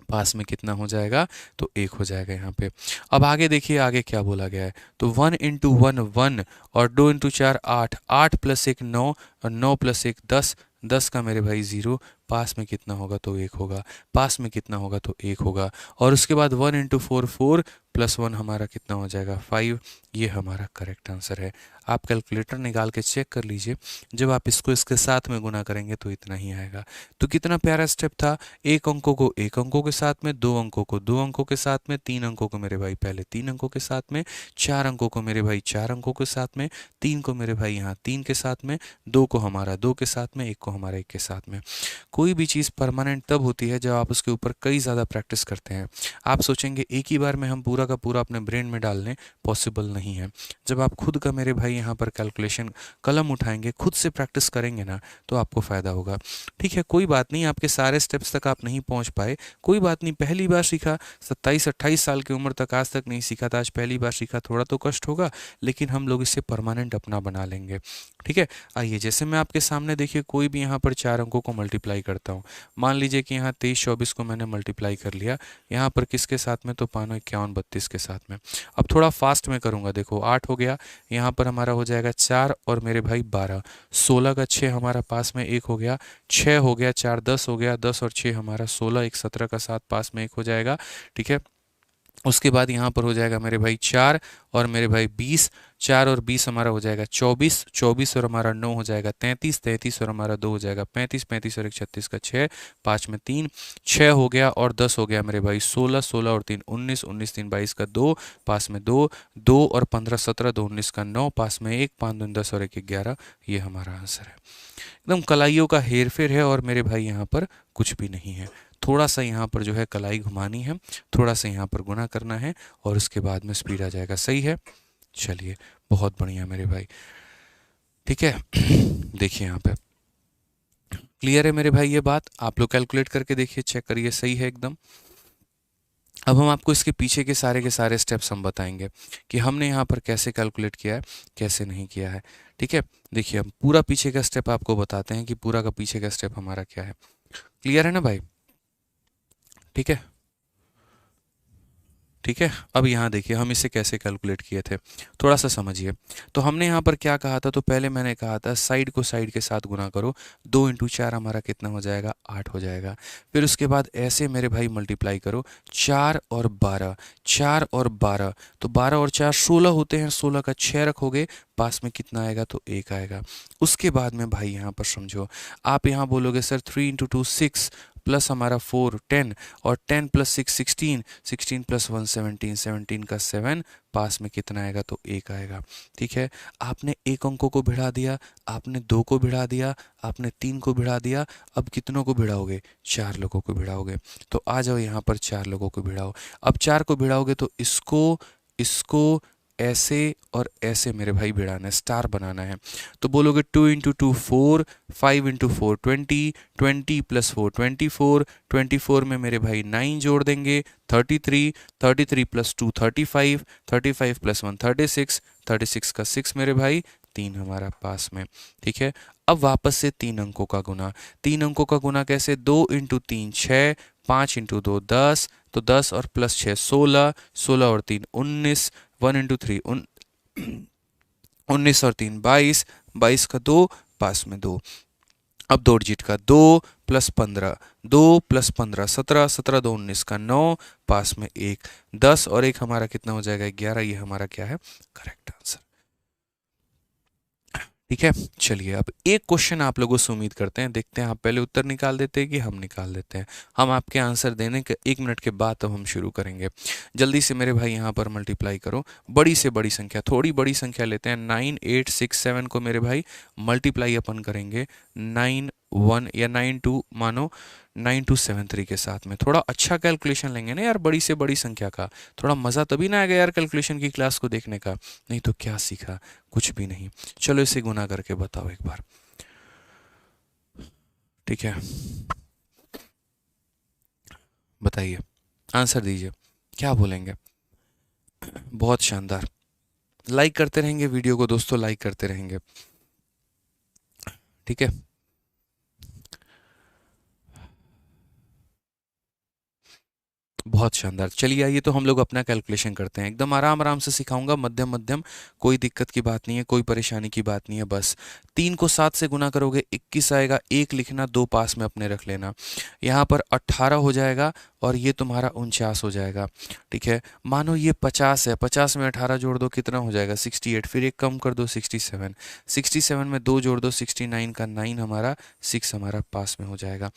पास में कितना हो जाएगा तो 1 हो जाएगा यहाँ पे। अब आगे देखिए आगे क्या बोला गया है, तो 1 इंटू 1 1 और 2 इंटू 4 8, 8 प्लस 1 9 और 9 प्लस 1 10, 10 का मेरे भाई 0, पास में कितना होगा तो 1 होगा, पास में कितना होगा तो 1 होगा। और उसके बाद 1 इंटू 4 4 प्लस 1 हमारा कितना हो जाएगा 5, ये हमारा करेक्ट आंसर है। आप कैलकुलेटर निकाल के चेक कर लीजिए, जब आप इसको इसके साथ में गुना करेंगे तो इतना ही आएगा। तो कितना प्यारा स्टेप था, एक अंकों को एक अंकों के साथ में, दो अंकों को दो अंकों के साथ में, तीन अंकों को मेरे भाई पहले तीन अंकों के साथ में, चार अंकों को मेरे भाई चार अंकों के साथ में, तीन को मेरे भाई यहाँ तीन के साथ में, दो को हमारा दो के साथ में, एक को हमारा एक के साथ में। कोई भी चीज़ परमानेंट तब होती है जब आप उसके ऊपर कई ज़्यादा प्रैक्टिस करते हैं। आप सोचेंगे एक ही बार में हम पूरा का पूरा अपने ब्रेन में डाल लें, पॉसिबल नहीं है। जब आप खुद का मेरे भाई यहाँ पर कैलकुलेशन कलम उठाएंगे, खुद से प्रैक्टिस करेंगे ना, तो आपको फ़ायदा होगा। ठीक है, कोई बात नहीं, आपके सारे स्टेप्स तक आप नहीं पहुँच पाए, कोई बात नहीं, पहली बार सीखा, 27-28 साल की उम्र तक आज तक नहीं सीखा था, आज पहली बार सीखा, थोड़ा तो कष्ट होगा, लेकिन हम लोग इसे परमानेंट अपना बना लेंगे। ठीक है, आइए जैसे मैं आपके सामने देखिए कोई भी यहाँ पर चार अंकों को मल्टीप्लाई करता हूँ। मान लीजिए कि यहाँ 23-24 को मैंने मल्टीप्लाई कर लिया, यहाँ पर किसके साथ में, तो 5-51-32 के साथ में। अब थोड़ा फास्ट में करूँगा, देखो 8 हो गया, यहाँ पर हमारा हो जाएगा 4 और मेरे भाई 12, 16 का 6 हमारा पास में 1 हो गया, 6 हो गया, 4 10 हो गया, 10 और 6 हमारा 16, 1 17 का 7 पास में 1 हो जाएगा। ठीक है, उसके बाद यहाँ पर हो जाएगा मेरे भाई 4 और मेरे भाई 20, 4 और 20 हमारा हो जाएगा 24, 24 और हमारा 9 हो जाएगा 33, 33 और हमारा 2 हो जाएगा 35, 35 और 1 36 का 6, 5 में 3, 6 हो गया और 10 हो गया मेरे भाई 16, 16 और 3 19, 19 3 22 का 2, पास में 2, 2 और 15 17, 2 19 का 9, पास में 1, 5 2 10 और 1 11, ये हमारा आंसर है। एकदम कलाइयों का हेरफेर है और मेरे भाई यहाँ पर कुछ भी नहीं है। थोड़ा सा यहाँ पर जो है कलाई घुमानी है, थोड़ा सा यहाँ पर गुना करना है और उसके बाद में स्पीड आ जाएगा। सही है, चलिए बहुत बढ़िया मेरे भाई। ठीक है, देखिए यहाँ पे क्लियर है मेरे भाई, ये बात आप लोग कैलकुलेट करके देखिए, चेक करिए, सही है एकदम। अब हम आपको इसके पीछे के सारे स्टेप्स हम बताएंगे कि हमने यहाँ पर कैसे कैलकुलेट किया है, कैसे नहीं किया है। ठीक है, देखिए हम पूरा पीछे का स्टेप आपको बताते हैं कि पूरा का पीछे का स्टेप हमारा क्या है। क्लियर है ना भाई? ठीक है, ठीक है, अब यहाँ देखिए हम इसे कैसे कैलकुलेट किए थे, थोड़ा सा समझिए। तो हमने यहाँ पर क्या कहा था, तो पहले मैंने कहा था साइड को साइड के साथ गुना करो, 2 इंटू 4 हमारा कितना हो जाएगा 8 हो जाएगा। फिर उसके बाद ऐसे मेरे भाई मल्टीप्लाई करो, 4 और 12, 4 और 12, तो 12 और 4 16 होते हैं, 16 का 6 रखोगे, पास में कितना आएगा तो 1 आएगा। उसके बाद में भाई यहाँ पर समझो, आप यहाँ बोलोगे सर 3 इंटू 2 6 प्लस हमारा 4 10 और 10 प्लस 6 16, 16 प्लस 1 17, 17 का 7, पास में कितना आएगा तो 1 आएगा। ठीक है, आपने एक अंकों को भिड़ा दिया, आपने 2 को भिड़ा दिया, आपने 3 को भिड़ा दिया, अब कितनों को भिड़ाओगे, 4 लोगों को भिड़ाओगे। तो आ जाओ यहाँ पर 4 लोगों को भिड़ाओ। अब 4 को भिड़ाओगे तो इसको ऐसे और ऐसे मेरे भाई भिड़ाना है, स्टार बनाना है। तो बोलोगे 2 इंटू 2 4, 5 इंटू 4 20, 20 प्लस 4 24, 24 में मेरे भाई 9 जोड़ देंगे 33, 33 प्लस 2 35, 35 प्लस 1 36, 36 का 6 मेरे भाई 3 हमारा पास में। ठीक है, अब वापस से 3 अंकों का गुना, 3 अंकों का गुना कैसे, 2 इंटू 3 6, 5 इंटू 2 10, तो 10 और प्लस 6 16, 16 और 3 19, 1 इंटू 3 19 और 3 22, 22 का 2, पास में 2। अब 2 डिजिट का 2 + 15, 2 + 15 17, 17 2 19 का 9, पास में 1 10 और 1 हमारा कितना हो जाएगा 11। ये हमारा क्या है करेक्ट आंसर। ठीक है, चलिए अब एक क्वेश्चन आप लोगों से उम्मीद करते हैं, देखते हैं आप पहले उत्तर निकाल देते हैं कि हम निकाल देते हैं। हम आपके आंसर देने के 1 मिनट के बाद तब हम शुरू करेंगे। जल्दी से मेरे भाई यहाँ पर मल्टीप्लाई करो, बड़ी से बड़ी संख्या, थोड़ी बड़ी संख्या लेते हैं। 9 8 6 7 को मेरे भाई मल्टीप्लाई अपन करेंगे 9 1 या 9 2 मानो 9273 के साथ में। थोड़ा अच्छा कैलकुलेशन लेंगे ना यार, बड़ी से बड़ी संख्या का थोड़ा मज़ा तभी ना आएगा यार कैलकुलेशन की क्लास को देखने का। नहीं तो क्या सीखा, कुछ भी नहीं। चलो इसे गुना करके बताओ एक बार। ठीक है, बताइए, आंसर दीजिए, क्या बोलेंगे। बहुत शानदार, लाइक करते रहेंगे वीडियो को दोस्तों, लाइक करते रहेंगे। ठीक है, बहुत शानदार। चलिए आइए तो हम लोग अपना कैलकुलेशन करते हैं, एकदम आराम आराम से सिखाऊंगा, मध्यम मध्यम, कोई दिक्कत की बात नहीं है, कोई परेशानी की बात नहीं है। बस 3 को 7 से गुना करोगे 21 आएगा, 1 लिखना, 2 पास में अपने रख लेना। यहाँ पर 18 हो जाएगा और ये तुम्हारा 49 हो जाएगा। ठीक है, मानो ये 50 है, 50 में 18 जोड़ दो कितना हो जाएगा 68, फिर एक कम कर दो 67, 67 में 2 जोड़ दो 69 का 9 हमारा 6 हमारा पास में हो जाएगा।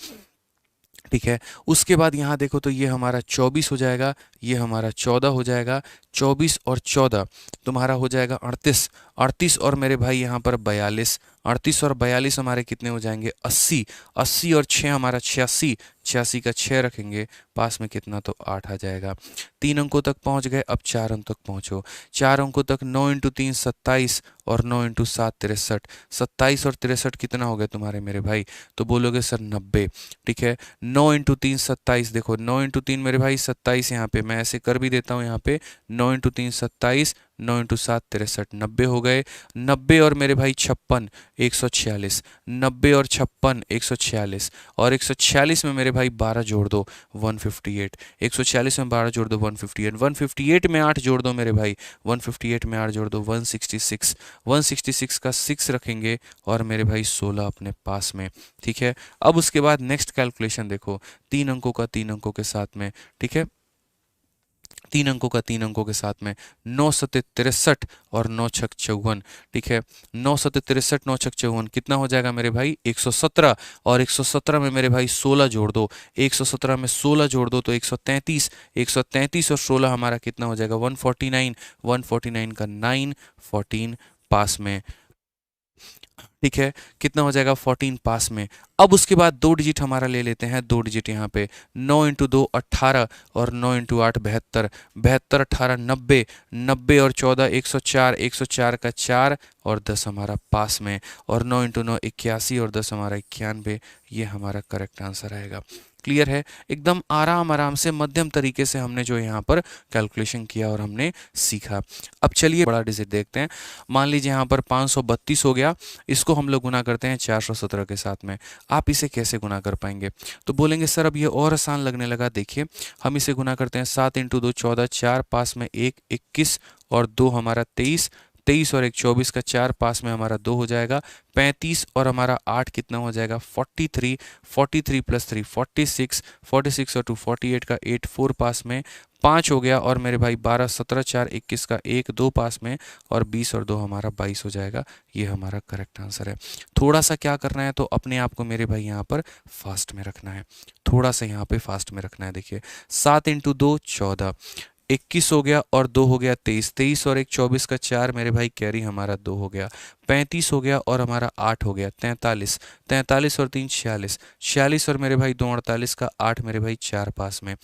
ठीक है, उसके बाद यहाँ देखो तो ये हमारा 24 हो जाएगा, ये हमारा 14 हो जाएगा, 24 और 14 तुम्हारा हो जाएगा 38, 38 और मेरे भाई यहाँ पर 42, 38 और 42 हमारे कितने हो जाएंगे 80, 80 और 6 हमारा 86, 86 का 6 रखेंगे, पास में कितना तो 8 आ जाएगा। 3 अंकों तक पहुँच गए, अब 4 अंक तक पहुँचो। 4 अंकों तक 9 × 3 27 और 9 × 7 63, 27 और 63 कितना हो गया तुम्हारे मेरे भाई, तो बोलोगे सर 90। ठीक है, 9 × 3 27, देखो 9 × 3 मेरे भाई 27, यहाँ पे मैं ऐसे कर भी देता हूँ, यहाँ पे 9 × 3 27, 9 × 7 63, 90 हो गए। 90 और मेरे भाई 56 146, 90 और 56 146 और 146 में मेरे भाई 12 जोड़ दो 158, 146 में 12 जोड़ दो 158, 158 में 8 जोड़ दो मेरे भाई, 158 में 8 जोड़ दो 166, 166 का 6 रखेंगे और मेरे भाई 16 अपने पास में। ठीक है, अब उसके बाद नेक्स्ट कैलकुलेशन देखो, 3 अंकों का 3 अंकों के साथ में। ठीक है, 3 अंकों का 3 अंकों के साथ में, 9 सत्ते 63 और 9 छक 54। ठीक है, 9 सत्ते 63 9 छक 54 कितना हो जाएगा मेरे भाई 117, और 117 में मेरे भाई 16 जोड़ दो, 117 में 16 जोड़ दो तो 133, 133 और 16 हमारा कितना हो जाएगा 149, 149 का 9 14 पास में। ठीक है, कितना हो जाएगा 14 पास में। अब उसके बाद 2 डिजिट हमारा ले लेते हैं, 2 डिजिट यहाँ पे 9 × 2 18 और 9 × 8 72, 72 18 90, 90 और 14 104, 104 का 4 और 10 हमारा पास में, और 9 × 9 81 और 10 हमारा 91। ये हमारा करेक्ट आंसर आएगा। क्लियर है, एकदम आराम आराम से मध्यम तरीके से हमने जो यहाँ पर कैलकुलेशन किया और हमने सीखा। अब चलिए बड़ा डिजिट देखते हैं। मान लीजिए यहाँ पर 532 हो गया, इसको हम लोग गुना करते हैं 417 के साथ में। आप इसे कैसे गुना कर पाएंगे, तो बोलेंगे सर अब ये और आसान लगने लगा। देखिए हम इसे गुना करते हैं, 7 × 2 14, 4 पास में 1 21 और 2 हमारा 23, 23 और 1 24 का 4 पास में हमारा 2 हो जाएगा, 35 और हमारा 8 कितना हो जाएगा 43, 43 + 3 46, 46 और 2 48 का 8 4 पास में 5 हो गया, और मेरे भाई 12 17 4 21 का 1 2 पास में, और 20 और 2 हमारा 22 हो जाएगा। ये हमारा करेक्ट आंसर है। थोड़ा सा क्या करना है, तो अपने आप को मेरे भाई यहाँ पर फास्ट में रखना है, थोड़ा सा यहाँ पे फास्ट में रखना है। देखिए 7 × 2 14, 21 हो गया और 2 हो गया 23, 23 और 1 24 का 4 मेरे भाई कैरी हमारा 2 हो गया, 35 हो गया और हमारा 8 हो गया, 43, 43 और 3 46, 46 और मेरे भाई 2 48 का 8 मेरे भाई 4 पास में,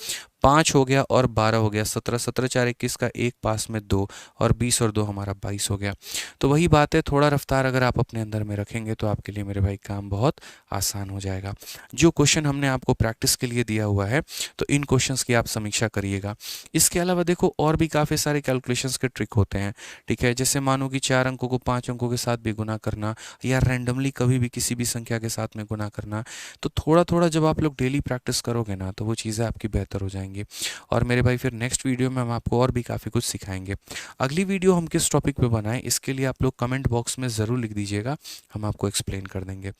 5 हो गया और 12 हो गया, 17 17 4 21 का 1 पास में 2, और 20 और 2 हमारा 22 हो गया। तो वही बात है, थोड़ा रफ्तार अगर आप अपने अंदर में रखेंगे तो आपके लिए मेरे भाई काम बहुत आसान हो जाएगा। जो क्वेश्चन हमने आपको प्रैक्टिस के लिए दिया हुआ है, तो इन क्वेश्चंस की आप समीक्षा करिएगा। इसके अलावा देखो और भी काफ़ी सारे कैलकुलेशंस के ट्रिक होते हैं। ठीक है, जैसे मानो कि 4 अंकों को 5 अंकों के साथ भी गुना करना, या रैंडमली कभी भी किसी भी संख्या के साथ में गुना करना, तो थोड़ा थोड़ा जब आप लोग डेली प्रैक्टिस करोगे ना, तो वो चीज़ें आपकी बेहतर हो जाएंगी। और मेरे भाई फिर नेक्स्ट वीडियो में हम आपको और भी काफ़ी कुछ सिखाएंगे। अगली वीडियो हम किस टॉपिक पे बनाएं, इसके लिए आप लोग कमेंट बॉक्स में ज़रूर लिख दीजिएगा, हम आपको एक्सप्लेन कर देंगे।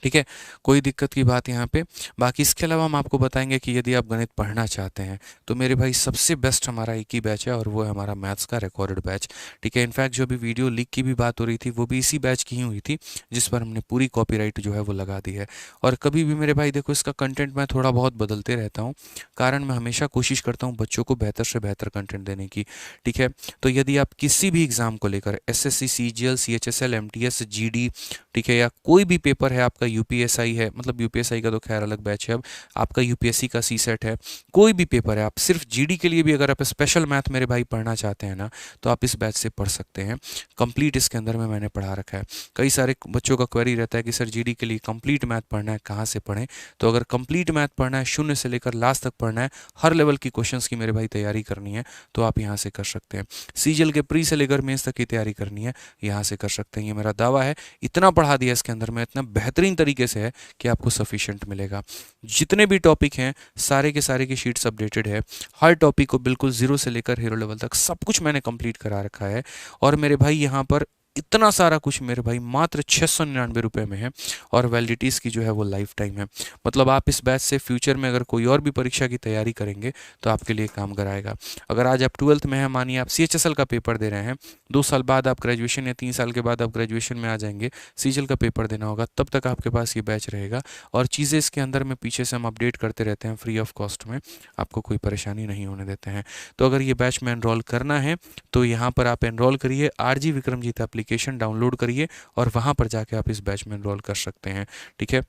ठीक है, कोई दिक्कत की बात यहाँ पे। बाकी इसके अलावा हम आपको बताएंगे कि यदि आप गणित पढ़ना चाहते हैं तो मेरे भाई सबसे बेस्ट हमारा एक ही बैच है, और वो है हमारा मैथ्स का रिकॉर्डेड बैच। ठीक है, इनफैक्ट जो अभी वीडियो लीक की भी बात हो रही थी वो भी इसी बैच की ही हुई थी, जिस पर हमने पूरी कॉपीराइट जो है वो लगा दी है। और कभी भी मेरे भाई देखो, इसका कंटेंट मैं थोड़ा बहुत बदलते रहता हूँ, कारण मैं हमेशा कोशिश करता हूँ बच्चों को बेहतर से बेहतर कंटेंट देने की। ठीक है, तो यदि आप किसी भी एग्जाम को लेकर SSC, CGL, CHSL, MTS, GD, ठीक है, या कोई भी पेपर है आपका, यूपीएसआई है, मतलब यूपीएसआई का तो खैर अलग बैच है, अब आपका यूपीएससी का सी सेट है, कोई भी पेपर है, आप सिर्फ जीडी के लिए भी अगर आप स्पेशल मैथ मेरे भाई पढ़ना चाहते हैं ना, तो आप इस बैच से पढ़ सकते हैं। कंप्लीट इसके अंदर में मैंने पढ़ा रखा है। कई सारे बच्चों का क्वेरी रहता है कि सर जीडी के लिए कंप्लीट मैथ पढ़ना है, कहाँ से पढ़ें? तो अगर कंप्लीट मैथ पढ़ना है, शून्य से लेकर लास्ट तक पढ़ना है, हर लेवल की क्वेश्चंस की मेरे भाई तैयारी करनी है, तो आप यहाँ से कर सकते हैं। सीजीएल के प्री से लेकर मेंस तक की तैयारी करनी है, यहाँ से कर सकते हैं। ये मेरा दावा है, इतना पढ़ा दिया इसके अंदर में, इतना बेहतरीन तरीके से है कि आपको सफिशिएंट मिलेगा। जितने भी टॉपिक हैं सारे के सारे की शीट्स अपडेटेड है, हर टॉपिक को बिल्कुल जीरो से लेकर हीरो लेवल तक सब कुछ मैंने कंप्लीट करा रखा है। और मेरे भाई यहाँ पर इतना सारा कुछ मेरे भाई मात्र 699 रुपये में है, और वैलिडिटीज़ की जो है वो लाइफ टाइम है। मतलब आप इस बैच से फ्यूचर में अगर कोई और भी परीक्षा की तैयारी करेंगे तो आपके लिए काम कराएगा। अगर आज आप 12th में हैं, मानिए आप सीएचएसएल का पेपर दे रहे हैं, 2 साल बाद आप ग्रेजुएशन या 3 साल के बाद आप ग्रेजुएशन में आ जाएंगे, सीजीएल का पेपर देना होगा, तब तक आपके पास ये बैच रहेगा। और चीज़ें इसके अंदर में पीछे से हम अपडेट करते रहते हैं फ्री ऑफ कॉस्ट में, आपको कोई परेशानी नहीं होने देते हैं। तो अगर ये बैच में एनरोल करना है तो यहाँ पर आप एनरोल करिए, आरजी विक्रमजीत एप्लीकेशन डाउनलोड करिए और वहाँ पर जाके आप इस बैच में एनरोल कर सकते हैं। ठीक है,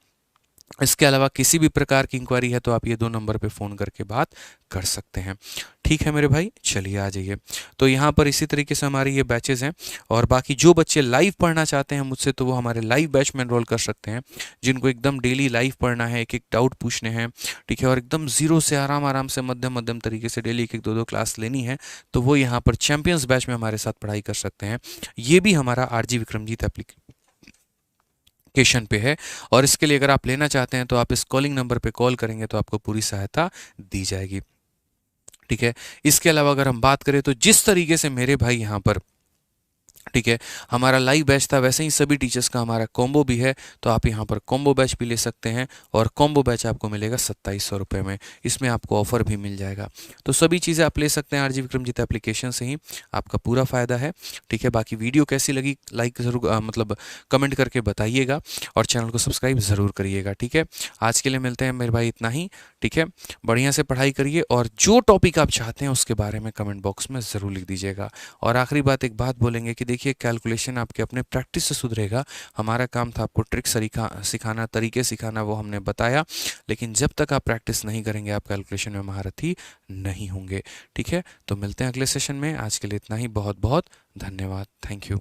इसके अलावा किसी भी प्रकार की इंक्वायरी है तो आप ये 2 नंबर पे फ़ोन करके बात कर सकते हैं। ठीक है मेरे भाई, चलिए आ जाइए। तो यहाँ पर इसी तरीके से हमारे ये बैचेज़ हैं, और बाकी जो बच्चे लाइव पढ़ना चाहते हैं मुझसे तो वो हमारे लाइव बैच में एनरोल कर सकते हैं। जिनको एकदम डेली लाइव पढ़ना है, एक एक डाउट पूछने हैं, ठीक है, और एकदम ज़ीरो से आराम आराम से मध्यम मध्यम तरीके से डेली एक एक 2-2 क्लास लेनी है, तो वो यहाँ पर चैंपियंस बैच में हमारे साथ पढ़ाई कर सकते हैं। ये भी हमारा आरजी विक्रमजीत एप्लीकेशन पे है, और इसके लिए अगर आप लेना चाहते हैं तो आप इस कॉलिंग नंबर पे कॉल करेंगे तो आपको पूरी सहायता दी जाएगी। ठीक है, इसके अलावा अगर हम बात करें तो जिस तरीके से मेरे भाई यहाँ पर, ठीक है, हमारा लाइव बैच था, वैसे ही सभी टीचर्स का हमारा कॉम्बो भी है, तो आप यहाँ पर कॉम्बो बैच भी ले सकते हैं, और कॉम्बो बैच आपको मिलेगा 2700 रुपये में। इसमें आपको ऑफर भी मिल जाएगा। तो सभी चीज़ें आप ले सकते हैं आरजी विक्रमजीत एप्लीकेशन से ही, आपका पूरा फ़ायदा है। ठीक है, बाकी वीडियो कैसी लगी लाइक ज़रूर मतलब कमेंट करके बताइएगा, और चैनल को सब्सक्राइब ज़रूर करिएगा। ठीक है, आज के लिए मिलते हैं मेरे भाई, इतना ही। ठीक है, बढ़िया से पढ़ाई करिए, और जो टॉपिक आप चाहते हैं उसके बारे में कमेंट बॉक्स में ज़रूर लिख दीजिएगा। और आखिरी बात, एक बात बोलेंगे कि देखिए, कैलकुलेशन आपके अपने प्रैक्टिस से सुधरेगा। हमारा काम था आपको ट्रिक सिखाना, तरीके सिखाना, वो हमने बताया, लेकिन जब तक आप प्रैक्टिस नहीं करेंगे आप कैलकुलेशन में महारथी नहीं होंगे। ठीक है, तो मिलते हैं अगले सेशन में। आज के लिए इतना ही, बहुत बहुत धन्यवाद, थैंक यू।